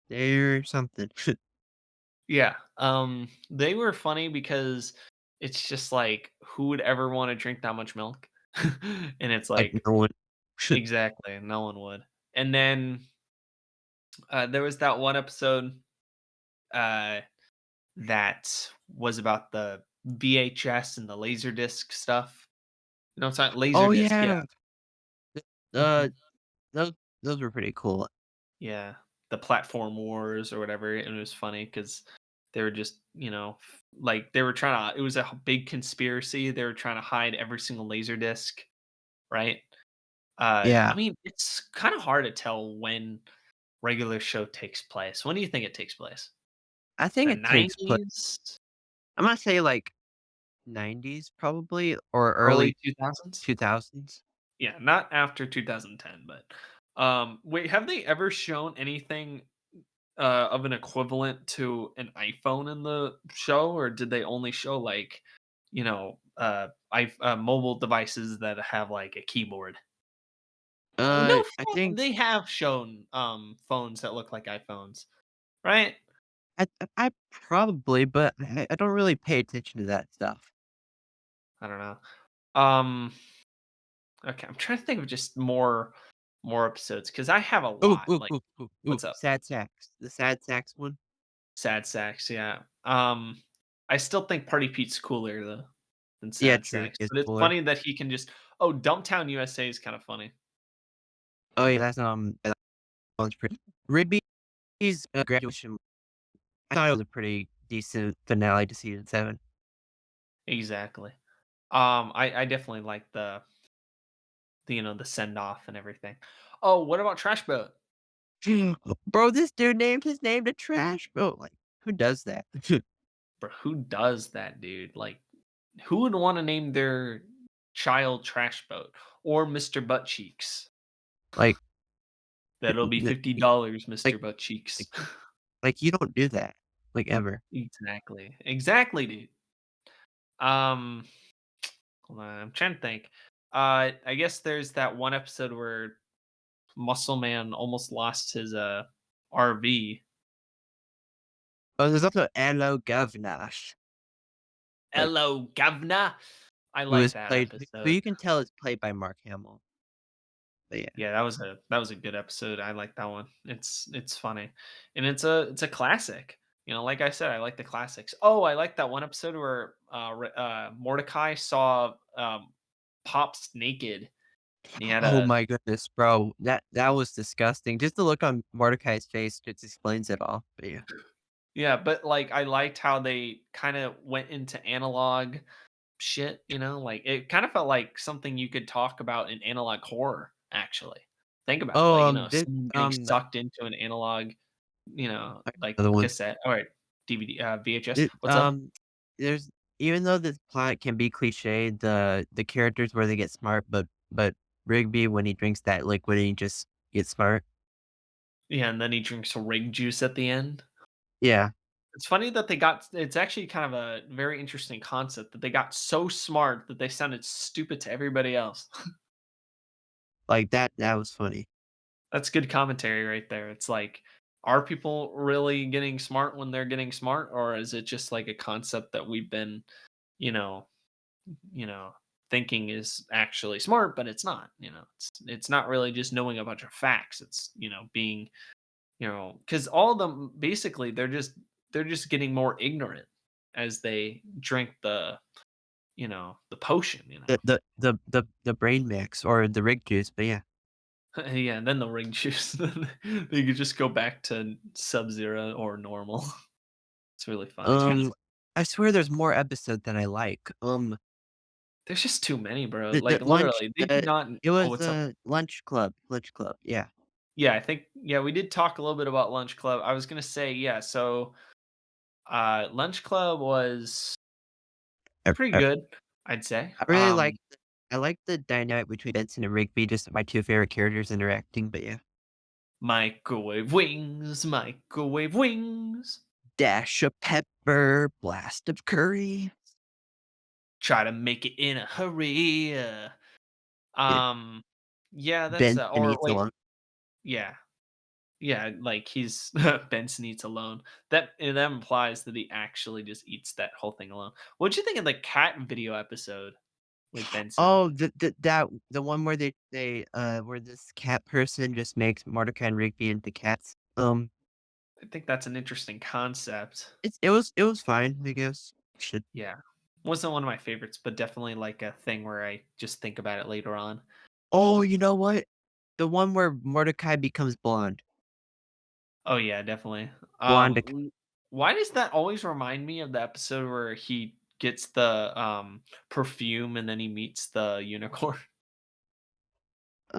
they're something. Yeah, they were funny because it's just like, who would ever wanna drink that much milk? And it's Like, like, no one exactly, no one would. And then, there was that one episode, uh, that was about the VHS and the Laserdisc stuff. You know what I'm talking, Oh, Laserdisc, yeah. yeah. Uh, Mhm. those those were pretty cool. Yeah, the platform wars or whatever, and it was funny because they were just, like, they were trying to, it was a big conspiracy. They were trying to hide every single laser disc, right? I Yeah. mean, it's kind of hard to tell when regular show takes place. When do you think it takes place? I think The it takes pla 90s, I'm gonna say, like, 90s probably or early early 2000s? 2000s. Yeah, not after 2010, but wait, have they ever shown anything of an equivalent to an iPhone in the show, or did they only show like, mobile devices that have like a keyboard? No, I think they have shown phones that look like iPhones, right? I probably, but I don't really pay attention to that stuff. I don't know. Um, okay, I'm trying to think of just more episodes because I have a Ooh, lot. ooh, Like, ooh, ooh, ooh, what's up? sad sacks. The sad sacks one? Sad Sacks, yeah. I still think Party Pete's cooler though than Yeah, Sad true, Sacks, it's but it's cooler. funny that he can just oh, Dumptown USA is kind of funny. Oh, yeah, that one's pretty Rigby's, graduation, I thought it was a pretty decent finale to season 7. Exactly. I definitely like the send off and everything. Oh, what about Trash Boat? Bro, this dude named his name to trash, bro, like, who does that? Bro, who does that, dude? Like, who would want to name their child Trash Boat or Mr. Butt Cheeks? Like, That'll be n $50, Mr. like Butt Cheeks. like like, you don't do that, like, ever. Exactly. Exactly, dude. Um, hold on, I'm trying to think. I guess there's that one episode where Muscle Man almost lost his RV. Oh, there's also Hello, Governor, like, Hello, governor. I who like is that played who episode. you can tell is played by Mark Hamill, but yeah. Yeah, that was a good episode. I like that one. It's funny, and it's a classic. Like I said, I like the classics. Oh, I like that one episode where Mordecai saw Pops naked, and he had Oh a my goodness, bro, that was disgusting, just the look on Mordecai's face just explains it all, but yeah. yeah, but like I liked how they kind of went into analog shit. Like it kind of felt like something you could talk about in analog horror. Actually, think about it. Oh, Like this, someone getting sucked into an analog like another one. cassette or DVD, VHS. It, What's up? there's even though this plot can be cliche, the characters where they get smart, but Rigby, when he drinks that liquid, he just gets smart. Yeah, and then he drinks rig juice at the end. Yeah, It's funny that it's actually kind of a very interesting concept that they got so smart that they sounded stupid to everybody else. like that was funny. That's good commentary right there. It's like, are people really getting smart when they're getting smart, or is it just like a concept that we've been, you know, you know, thinking is actually smart, but it's not. It's not really just knowing a bunch of facts. It's being because all of them basically they're just getting more ignorant as they drink the potion. The brain mix or the rig juice, but yeah. Yeah, and then the ring juice. They could just go back to Sub Zero or normal. It's really funny. Um, I swear there's more episodes than I like. There's just too many, bro. The Like lunch, literally, they do not. it Oh, was what's up? lunch club. Yeah. Yeah, I think yeah, we did talk a little bit about Lunch Club. I was gonna say yeah. So Lunch Club was I, pretty I, good, I'd say. I really like. I like the dynamic between Benson and Rigby. Just my two favorite characters interacting. But yeah, Microwave wings. dash of pepper, blast of curry. Try to make it in a hurry. Yeah, Um, yeah, that's Benson or eats wait, alone. yeah, yeah, like he's Benson eats alone. That implies that he actually just eats that whole thing alone. What'd you think of the cat video episode with Benson? Oh, the one where where this cat person just makes Mordecai and Rigby into cats. I think that's an interesting concept. It was fine, I guess. Should Yeah. Wasn't one of my favorites, but definitely like a thing where I just think about it later on. Oh, you know what? The one where Mordecai becomes blonde. Oh yeah, definitely. Blonde, Why does that always remind me of the episode where he gets the perfume and then he meets the unicorn?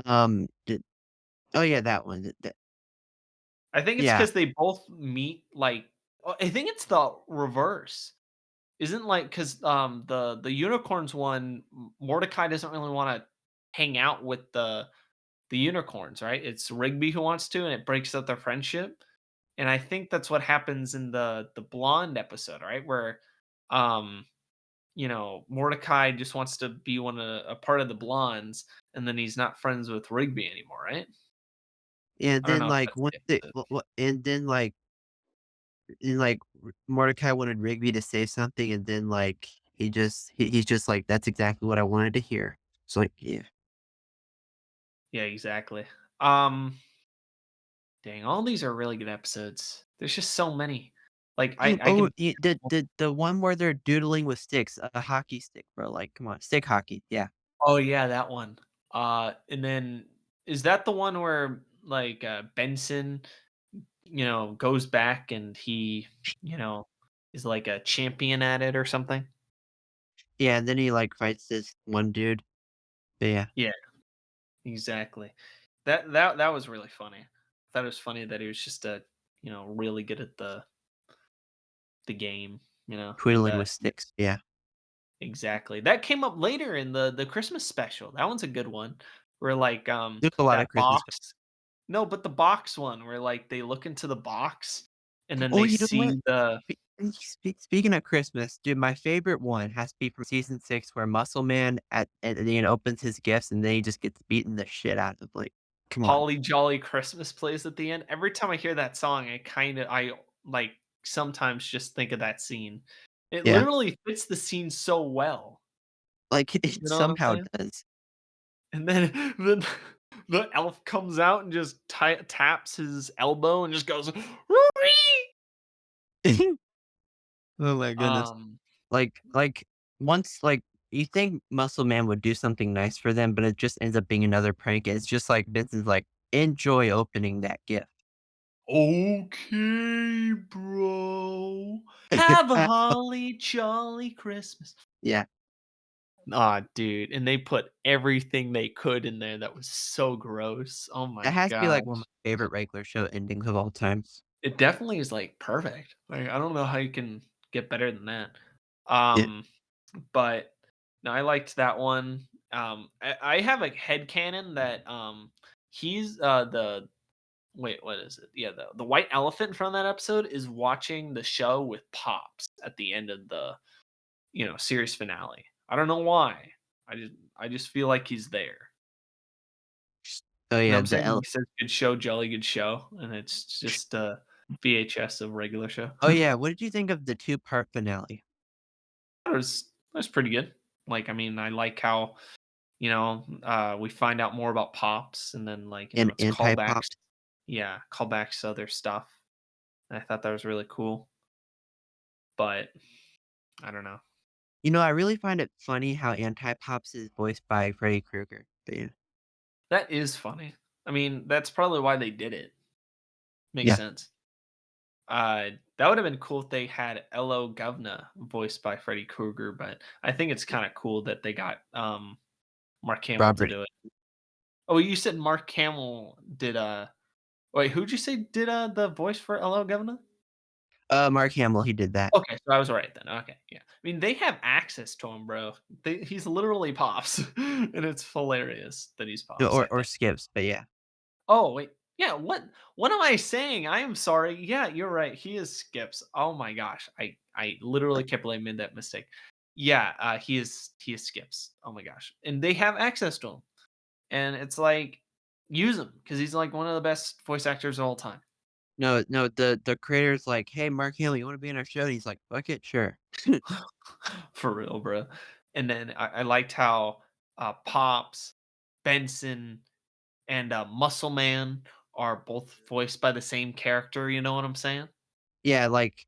d oh, yeah, that one. I think it's Yeah, because they both meet like I think it's the reverse. Isn't like because the unicorns one, Mordecai doesn't really want to hang out with the unicorns, right? It's Rigby who wants to, and it breaks up their friendship. And I think that's what happens in the blonde episode, right? Where um Mordecai just wants to be a part of the blondes, and then he's not friends with Rigby anymore, right? and I don't then, know if like, that's once the they episode. wha and then, like, Mordecai wanted Rigby to say something, and then, like, he's just like, "That's exactly what I wanted to hear." It's like, yeah. Yeah, exactly. Um, Dang, all these are really good episodes. There's just so many. Like I Oh, can. the one where they're doodling with sticks, a hockey stick, bro, like, come on, stick hockey, yeah. Oh yeah, that one. And then is that the one where like Benson, goes back and he, you know, is like a champion at it or something? Yeah, and then he, like, fights this one dude, but yeah. Yeah, exactly. That was really funny. I thought it was funny that he was just really good at the game, and Twiddling with sticks, yeah. exactly. That came up later in the Christmas special. That one's a good one. Where like There's a lot of that Christmas box. No, but the box one where like they look into the box and then Oh, they you know what? see the Speaking of Christmas, dude, my favorite one has to be from season 6 where Muscle Man at the end opens his gifts and then he just gets beaten the shit out of, like, come on. Holly Jolly Christmas plays at the end. Every time I hear that song, I like sometimes just think of that scene. It Yeah. literally fits the scene so well. Like, it You know what I'm somehow saying? does. And then the elf comes out and just taps his elbow and just goes, "Ree!" Oh my goodness. um, Like, once, like, you think Muscle Man would do something nice for them, but it just ends up being another prank. It's just like Vincent's like, "Enjoy opening that gift." okay, bro. Have a holly jolly Christmas. Yeah. Ah, dude, and they put everything they could in there that was so gross. Oh That my has to be, like, one of gosh. my favorite regular show endings of all time. It definitely is, like, perfect. Like, I don't know how you can get better than that. Yeah. Um, but no, I liked that one. I have a headcanon that, he's, the wait, what is it? Yeah, the white elephant from that episode is watching the show with Pops at the end of the, series finale. I don't know why. I just feel like he's there. Oh, You know what yeah, I'm the saying? ele He says, "Good show, jolly good show," and it's just a VHS of regular show. Oh, yeah, what did you think of the two-part finale? That was pretty good. Like, I mean, I like how, we find out more about Pops and then, like, And it's callbacks. anti-pops? Yeah, callbacks to other stuff. And I thought that was really cool, but I don't know. You know, I really find it funny how anti-pops is voiced by Freddy Krueger, but yeah. That is funny. I mean, that's probably why they did it. Makes Yeah, sense. That would have been cool if they had Elo Govna voiced by Freddy Krueger, but I think it's kind of cool that they got Mark Hamill to Robert do it. Oh, you said Mark Hamill did wait, who'd you say did the voice for Elo Govna? Mark Hamill, he did that. Okay, so I was right then. Okay, yeah. I mean, they have access to him, bro. He's literally Pops, and it's hilarious that he's Pops, I Or think. Skips, but yeah. Oh, wait. Yeah, what am I saying? I am sorry. Yeah, you're right. He is Skips. Oh my gosh. I literally can't believe I made that mistake. Yeah, he is Skips. Oh my gosh. And they have access to him. And it's like use him cuz he's like one of the best voice actors of all time. No, the creator's like, "Hey, Mark Hamill, you wanna be in our show?" And he's like, "Fuck it, sure." For real, bro. And then I liked how Pops, Benson, and Muscle Man are both voiced by the same character, you know what I'm saying? Yeah, like,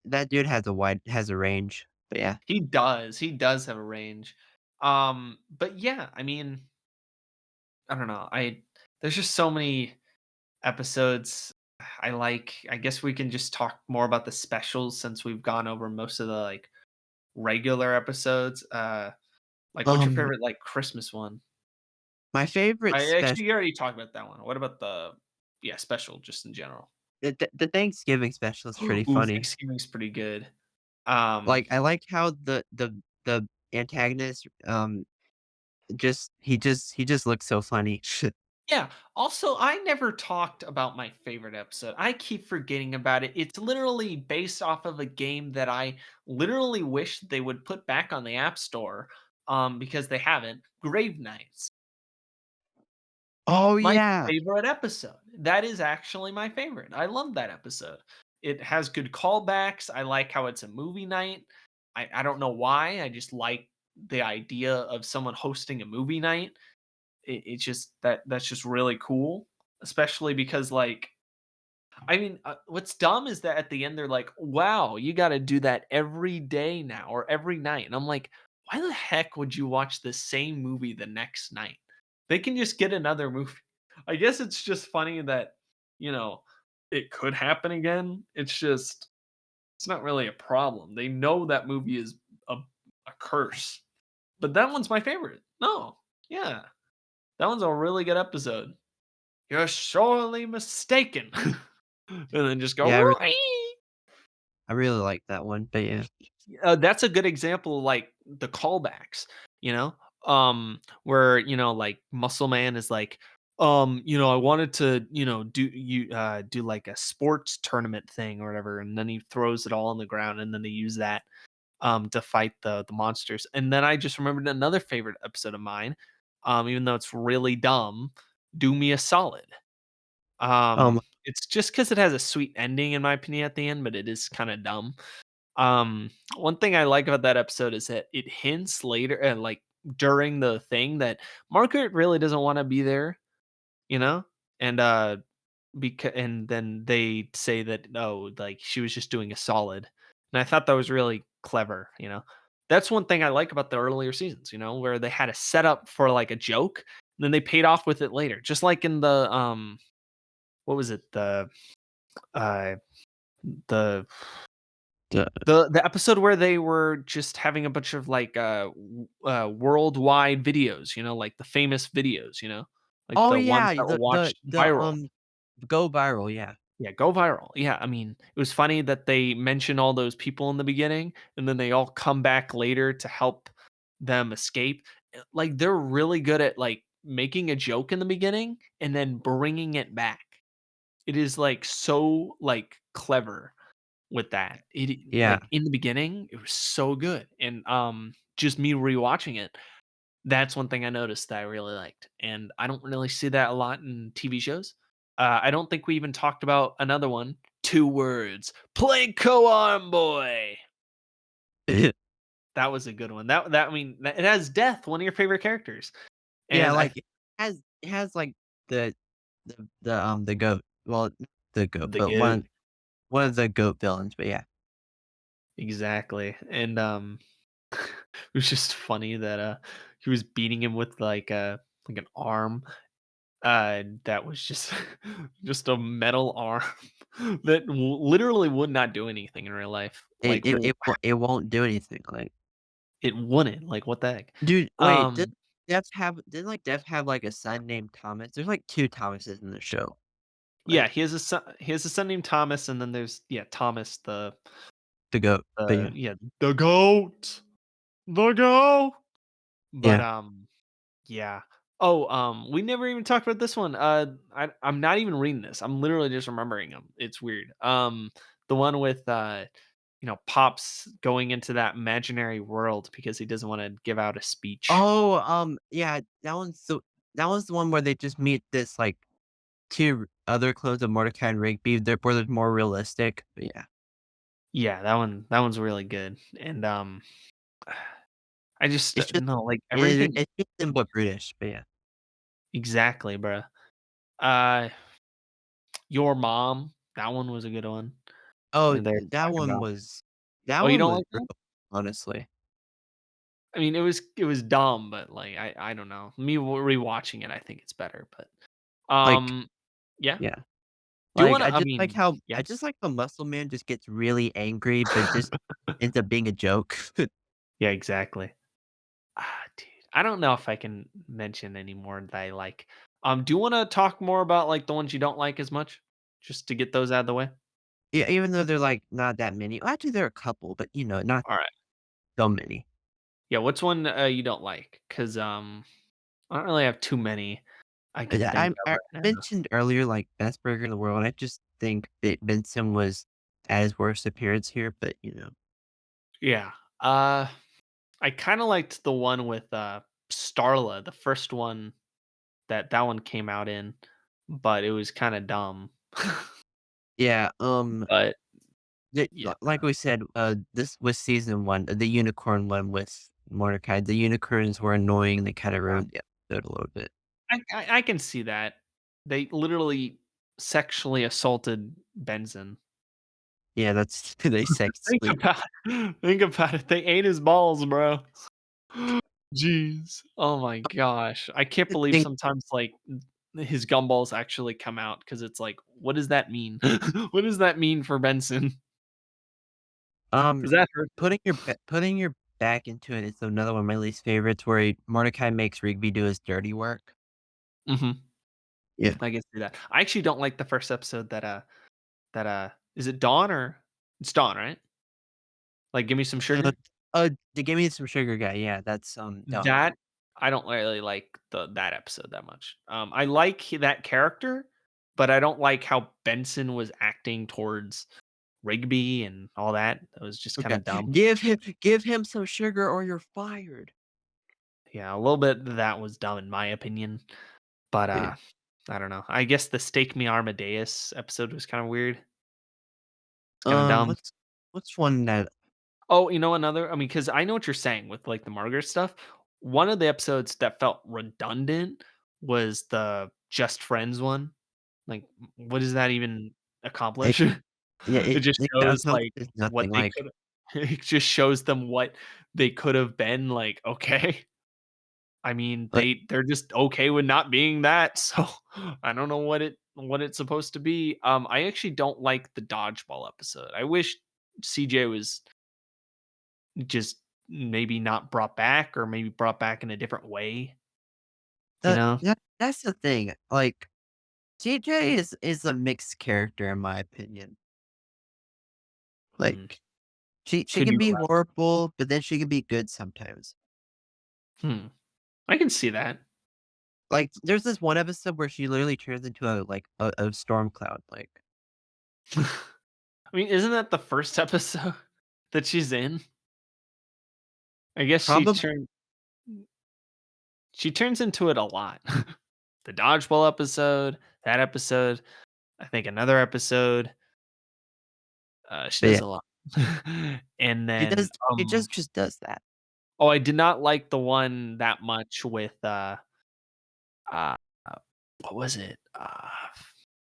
that dude has a range, but yeah. He does have a range. But yeah, I mean, I don't know. There's just so many episodes I like. I guess we can just talk more about the specials since we've gone over most of the like regular episodes. Like what's your Um, favorite like Christmas one? my favorite I special actually you already talked about that one. What about the yeah, special just in general? the Thanksgiving special is pretty Ooh, funny. Thanksgiving's pretty good. Um Like, I like how the antagonist, he just looks so funny. Yeah. Also, I never talked about my favorite episode. I keep forgetting about it. It's literally based off of a game that I literally wish they would put back on the App Store because they haven't. Grave Knights. Oh, My yeah. favorite episode. That is actually my favorite. I love that episode. It has good callbacks. I like how it's a movie night. I don't know why. I just like the idea of someone hosting a movie night. It's just that's just really cool, especially because like I mean, what's dumb is that at the end they're like, "Wow, you got to do that every day now or every night." And I'm like, "Why the heck would you watch the same movie the next night? They can just get another movie." I guess it's just funny that, you know, it could happen again. It's not really a problem. They know that movie is a a curse. But that one's my favorite. No. Yeah. That one's a really good episode. You're sorely mistaken. And then just go, Yeah, "Wee." I really like that one, but yeah. That's a good example of, like, the callbacks, you know? Where, like, Muscle Man is like, I wanted to, do, like, a sports tournament thing or whatever, and then he throws it all on the ground, and then they use that, to fight the monsters, and then I just remembered another favorite episode of mine, even though it's really dumb, "Do Me a Solid." Um, It's just because it has a sweet ending in my opinion at the end, but it is kinda dumb. One thing I like about that episode is that it hints later and like during the thing that Margaret really doesn't want to be there, you know? And because and then they say that oh, like she was just doing a solid. And I thought that was really clever. That's one thing I like about the earlier seasons, where they had a setup for like a joke, and then they paid off with it later. Just like in the what was it? Uh the the The episode where they were just having a bunch of, like, worldwide videos, like the famous videos, like Oh, the ones yeah, that were watched viral. go viral, yeah. Yeah, go viral. Yeah, I mean, it was funny that they mentioned all those people in the beginning, and then they all come back later to help them escape. Like, they're really good at, like, making a joke in the beginning and then bringing it back. It is, like, so, like, clever. With that. It Yeah. like, in the beginning, it was so good, and, just me rewatching it, that's one thing I noticed that I really liked, and I don't really see that a lot in TV shows. I don't think we even talked about another one, 2 words, "Plinko boy." That was a good one. That I mean, it has Death, one of your favorite characters, Yeah, and I like, think it has, like, the the goat well, not the goat, the but GOAT. one of the goat villains, but yeah. Exactly, and, it was just funny that, he was beating him with, like an arm. That was just just a metal arm that literally would not do anything in real life. Like, It won't do anything, like it wouldn't. Like, what the heck? dude, wait, Um, didn't, like, Death have, like, a son named Thomas? There's, like, 2 Thomases in the show. yeah, Like, he has a son named Thomas, and then there's Thomas the goat, but yeah. the goat, the goat. But Yeah. yeah. Oh, we never even talked about this one. I'm not even reading this. I'm literally just remembering them. It's weird. The one with Pops going into that imaginary world because he doesn't want to give out a speech. Oh, yeah, that one's the one where they just meet this, like, 2 other clones of Mordecai and Rigby, where they're more realistic, but yeah. Yeah, that one's really good. And I just It's just no like everything it's just simple British, but yeah. exactly, bruh. Uh, your mom. That one was a good one. Oh, And they're talking about. that Oh, you one don't was like that? brutal, honestly. I mean, it was dumb, but, like, I don't know. Me rewatching it, I think it's better, but, Like um, yeah. yeah. Do you Like, wanna I mean, I yes? just like how Muscle Man just gets really angry, but just ends up being a joke. Yeah, exactly. Dude, I don't know if I can mention any more that I like. Do you wanna talk more about, like, the ones you don't like as much? Just to get those out of the way? Yeah, even though they're, like, not that many. Well, actually, there are a couple, but, not Alright. so many. Yeah, what's one, you don't like? 'Cause, I don't really have too many I can Yeah, think of I right now. mentioned earlier, like, best burger in the world, I just think that Benson was at his worst appearance here, but, Yeah. Uh, I kinda liked the one with, Starla, the first one that one came out in, but it was kinda dumb. yeah, But Yeah. Like we said, this was season 1, the unicorn one with Mordecai. The unicorns were annoying, they kinda ruined the episode a little bit. I can see that. They literally sexually assaulted Benson. Yeah, that's they Think sexually about think about it. They ate his balls, bro. Jeez. Oh my gosh. I can't I believe think, sometimes, like, his gumballs actually come out because it's like, what does that mean? What does that mean for Benson? um, Does that hurt him? putting your back into it is another one of my least favorites where Mordecai makes Rigby do his dirty work. Mhm. Yeah. I can see that. I actually don't like the first episode is it Dawn or it's Dawn, right? Like, Give Me Some Uh, Sugar? the Give Me Some Sugar guy, yeah, that's, Dawn. That I don't really like that episode that much. I like that character, but I don't like how Benson was acting towards Rigby and all that. That was just kinda Okay. dumb. Give him some sugar or you're fired. Yeah, a little bit that was dumb in my opinion, but, Yeah. I don't know. I guess the Stake Me Armadeus episode was kinda weird. It's kinda dumb. What's one that Oh, another I mean, because I know what you're saying with, like, the Margaret stuff. One of the episodes that felt redundant was the Just Friends one. Like, what does that even it accomplish? yeah, It just it shows, does no like, it's what nothing, they like, could it just shows them what they could have been, like, okay. I mean, like, they're just okay with not being that, so I don't know what it's supposed to be. I actually don't like the dodgeball episode. I wish CJ was just maybe not brought back or maybe brought back in a different way, you know? that's the thing, like, TJ is a mixed character in my opinion. Hmm. Like, she Could can you be elaborate? horrible, but then she can be good sometimes. Hmm. I can see that. Like, there's this one episode where she literally turns into a storm cloud, like, I mean, isn't that the first episode that she's in? I guess probably she turns into it a lot. The dodgeball episode, that episode, I think another episode, she but does yeah, a lot. And she then, does she just does that. oh, I did not like the one that much with, uh, what was it?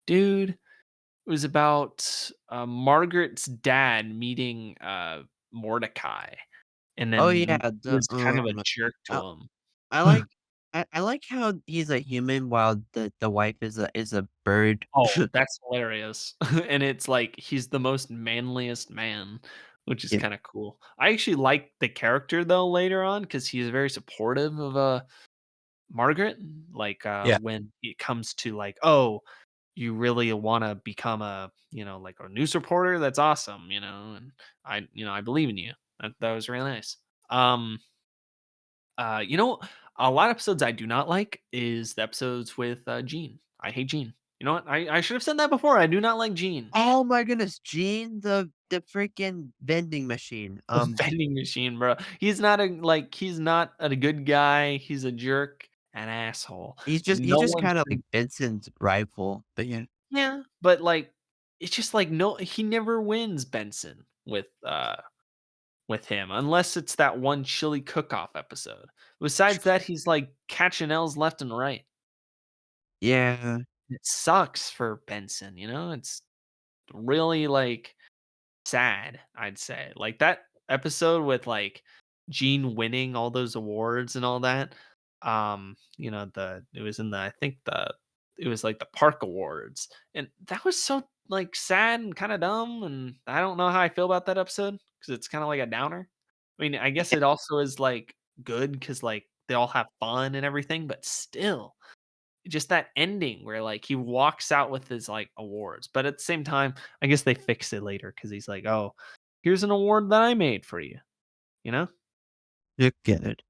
Dude, it was about, Margaret's dad meeting, Mordecai, and Oh, then yeah, he was kind of a jerk I to him. I like I like how he's a human while the wife is a bird. Oh, that's hilarious. And it's like he's the most manliest man, which is Yeah, kinda cool. I actually like the character though later on because he's very supportive of, Margaret, like, yeah, when it comes to like, "Oh, you really wanna become like a news reporter? That's awesome," and I believe in you. That was really nice. Um, uh, you know, a lot of episodes I do not like is the episodes with, Gene. I hate Gene. You know what? I should have said that before. I do not like Gene. oh my goodness, Gene, the freaking vending machine, The vending machine, bro. He's not a good guy. He's a jerk, an asshole. he's No just one kinda should. like Benson's rival, but yeah. Yeah, but like, it's just like no, he never wins Benson with him unless it's that one chili cook-off episode. Besides that, he's like catching L's left and right. Yeah, It sucks for Benson. It's really like sad, I'd say. Like that episode with like Gene winning all those awards and all that. The it was in the I think the it was like the park awards. And that was so like sad and kind of dumb. And I don't know how I feel about that episode because it's kind of like a downer. I mean, I guess yeah, it also is like good because like they all have fun and everything, but still just that ending where like he walks out with his like awards, but at the same time, I guess they fix it later because he's like, "Oh, here's an award that I made for you." You know? you get it.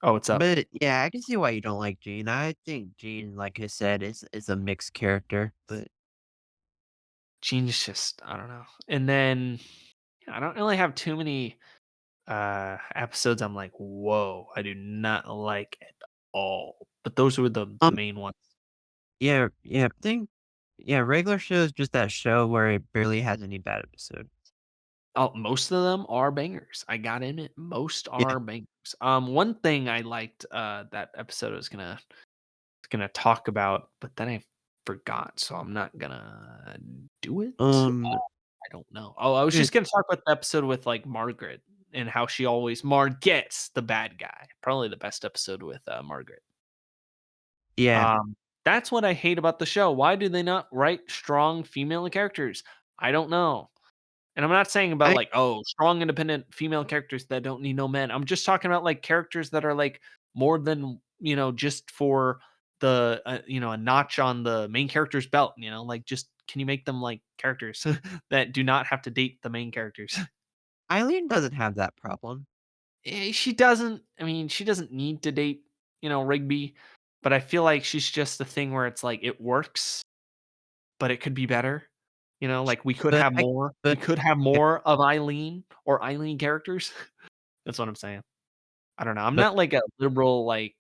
Oh, what's up? But, yeah, I can see why you don't like Gene. I think Gene, like I said, is a mixed character, but Gene's just I don't know. And then yeah, I don't really have too many episodes I'm like, "Whoa, I do not like at all." But those were the um, main ones. yeah, regular show is just that show where it barely has any bad episodes. Oh, most of them are bangers. I gotta admit, most Yeah. are bangers. One thing I liked, that episode I was gonna talk about, but then I forgot, so I'm not gonna do it. Um, I don't know. Oh, I was good. just gonna talk about the episode with, like, Margaret and how she always Marget's the bad guy. Probably the best episode with, Margaret. Yeah. That's what I hate about the show. Why do they not write strong female characters? I don't know. And I'm not saying about I like, oh, strong independent female characters that don't need no men. I'm just talking about like characters that are like more than, just for the a notch on the main character's belt, like just can you make them like characters that do not have to date the main characters? Eileen doesn't have that problem. She doesn't, I mean, she doesn't need to date, Rigby, but I feel like she's just the thing where it's like it works, but it could be better. Like we could But have I more. We but could have yeah, more of Eileen or Eileen characters. That's what I'm saying. I don't know. I'm but not like a liberal, like,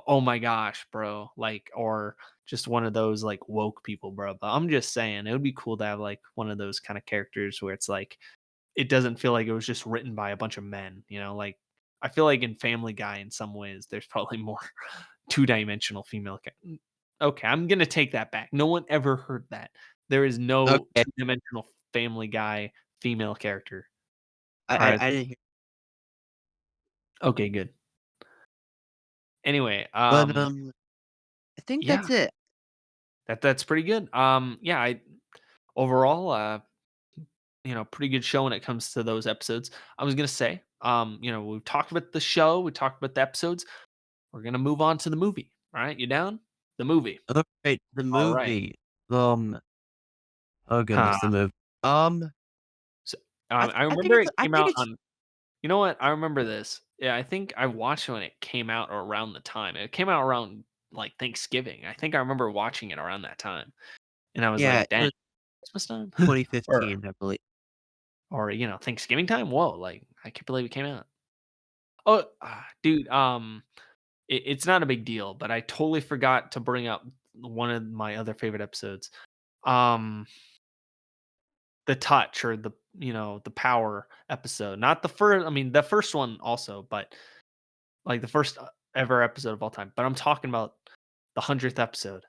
oh my gosh, bro. Like, or just one of those like woke people, bro. But I'm just saying it would be cool to have like one of those kind of characters where it's like it doesn't feel like it was just written by a bunch of men, like I feel like in Family Guy in some ways there's probably more two-dimensional female okay, I'm gonna take that back. No one ever heard that. There is no okay. two-dimensional Family Guy female character. I Alright, I didn't hear okay, good. Anyway, but, I think yeah, that's it. that's pretty good. Yeah, I overall, pretty good show when it comes to those episodes. I was gonna say, we've talked about the show, we talked about the episodes. We're gonna move on to the movie. All right, you down? The movie. Alright, the All right. movie, oh Huh. goodness, the movie. Um, So, I th I I think remember it's it I came think out it's on. You know what? I remember this. Yeah, I think I watched it when it came out or around the time. It came out around like Thanksgiving. I think I remember watching it around that time, and I was yeah, like, it "Dang, was Christmas time," or 2015, I believe. Thanksgiving time. Whoa! Like I can't believe it came out. Oh, dude. It's not a big deal, but I totally forgot to bring up one of my other favorite episodes. Um, the touch or the power episode. Not the first, I mean, the first one also, but like the first ever episode of all time. But I'm talking about the 100th episode,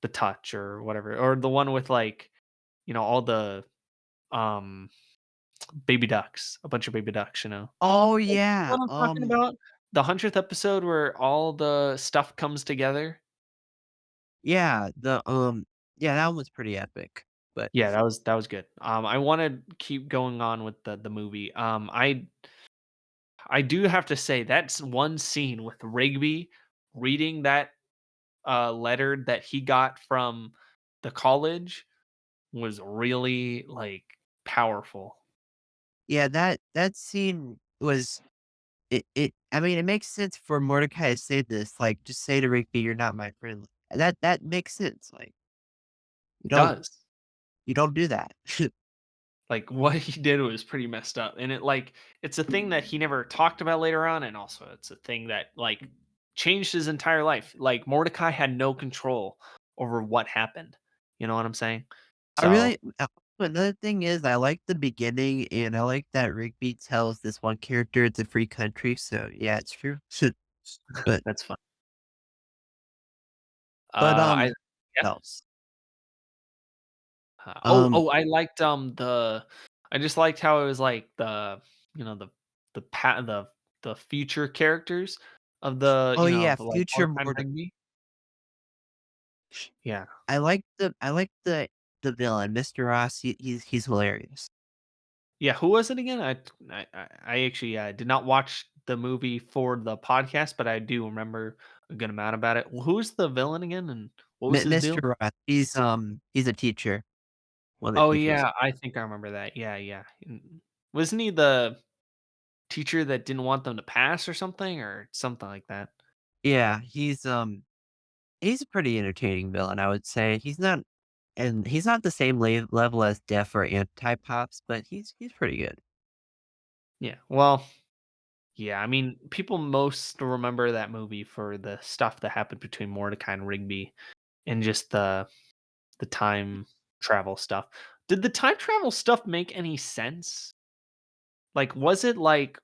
the touch or whatever, or the one with like, all the um baby ducks, a bunch of baby ducks. Oh, Like, you know yeah, what I'm talking about? The 100th episode where all the stuff comes together. yeah, yeah, that one was pretty epic, but Yeah, that was good. I want to keep going on with the movie. I do have to say that's one scene with Rigby reading that letter that he got from the college was really like powerful. yeah, that scene was I mean, it makes sense for Mordecai to say this, like, "Just say to Rigby, 'You're not my friend.'" That makes sense, like, you It don't does. you don't do that. Like what he did was pretty messed up. And it's a thing that he never talked about later on, and also it's a thing that like changed his entire life. Like Mordecai had no control over what happened. You know what I'm saying? I So really another thing is I like the beginning, and I like that Rigby tells this one character it's a free country, so, yeah, it's true. But that's fun. but, I Yeah. what else? Oh, I liked, I just liked how it was like the pa the future characters of Oh, yeah, of like future Mordecai and Morde Rigby. Yeah. I like the villain, Mr. Ross, he's hilarious. Yeah, who was it again? I actually, did not watch the movie for the podcast, but I do remember a good amount about it. Who's the villain again, and what was his deal? Mr. Ross, he's a teacher, one of the Oh, teachers. yeah, I think I remember that. Yeah, yeah. Wasn't he the teacher that didn't want them to pass or something like that? Yeah, he's a pretty entertaining villain, I would say. He's not the same level as Def or Anti-Pops, but he's pretty good. Yeah. Well, yeah, I mean, people most remember that movie for the stuff that happened between Mordecai and Rigby and just the time travel stuff. Did the time travel stuff make any sense? Like, was it like,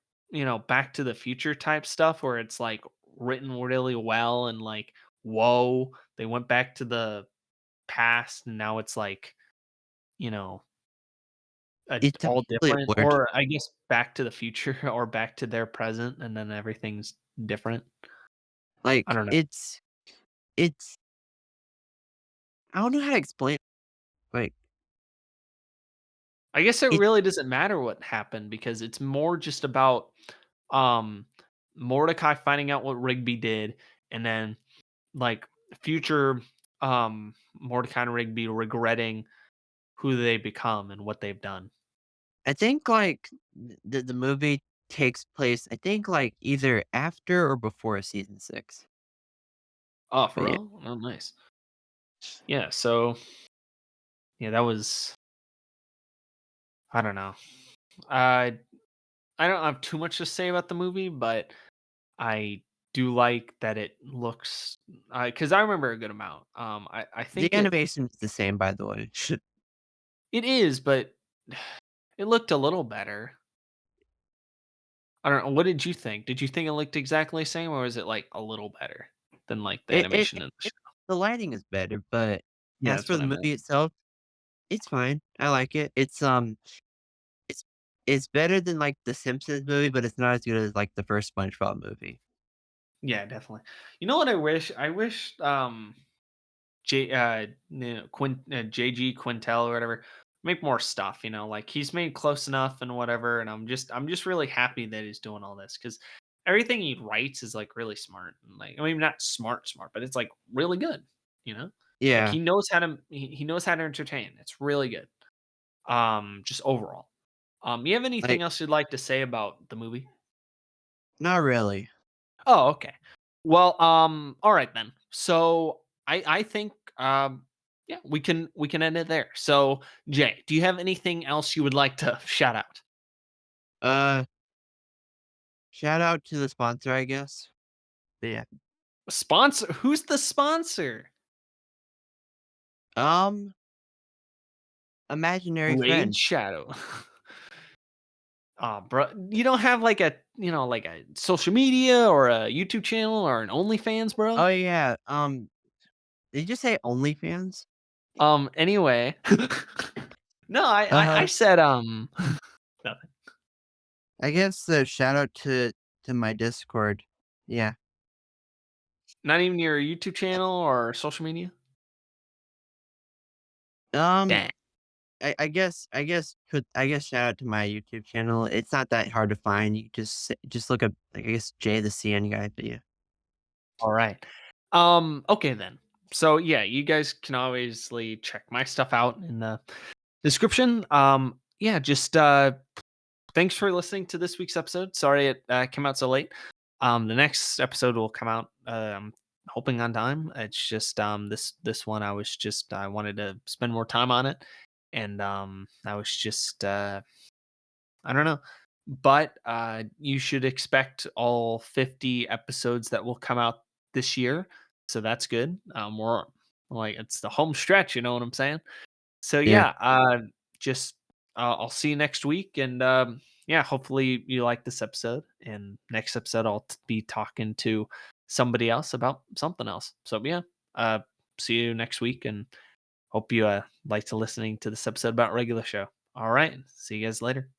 Back to the Future type stuff where it's like written really well and like, whoa, they went back to the past and now it's like, you know, It's all actually different? weird. Or I guess Back to the Future or back to their present and then everything's different. I Like, don't know. it's I don't know how to explain, like, I guess it it really doesn't matter what happened because it's more just about um Mordecai finding out what Rigby did and then like future Mordecai and Rigby regretting who they become and what they've done. I think, like, the movie takes place, I think, like, either after or before season 6. Oh, for But yeah. real? Oh, nice. Yeah, so yeah, that was I don't know. I I don't have too much to say about the movie, but I do like that it looks because I remember a good amount. I The think animation is the same, by the way. it is, but it looked a little better. I don't know. What did you think? Did you think it looked exactly the same, or was it like a little better than like the animation in the It show? the lighting is better, but Yeah, as that's for what the I meant. movie itself, it's fine. I like it. It's it's better than, like, the Simpsons movie, but it's not as good as, like, the first SpongeBob movie. Yeah, definitely. You know what I wish? I wish JG Quintel or whatever make more stuff. Like he's made close enough and whatever. And I'm just really happy that he's doing all this because everything he writes is like really smart. And like I mean, not smart, but it's like really good. You know, like Yeah, he knows how to entertain. It's really good. Just overall. You have anything like, else you'd like to say about the movie? not really. Oh, okay. Well, all right then. So I think yeah, we can end it there. So Jay, do you have anything else you would like to shout out? Uh, Shout out to the sponsor, I guess. But yeah. Sponsor? Who's the sponsor? Um, Imaginary Raid friend. Shadow. Oh, bro, you don't have like a social media or a YouTube channel or an OnlyFans, bro? Oh, yeah, did you say OnlyFans? Anyway. No, I Uh-huh. said nothing. I guess, shout out to my Discord. Yeah. Not even your YouTube channel or social media? Um, Dang. I guess shout out to my YouTube channel. It's not that hard to find. You just look up, I guess, Jay the CN guy, but yeah. All right. Okay then. So yeah, you guys can obviously check my stuff out in the description. Yeah, just thanks for listening to this week's episode. Sorry it came out so late. The next episode will come out I'm hoping on time. It's just this one I wanted to spend more time on it and I was just I don't know. But you should expect all 50 episodes that will come out this year. So that's good. We're like it's the home stretch, you know what I'm saying? So Yeah. yeah, just I'll see you next week and yeah, hopefully you like this episode and next episode be talking to somebody else about something else. So yeah, uh see you next week and hope you liked listening to this episode about regular show. All right, see you guys later.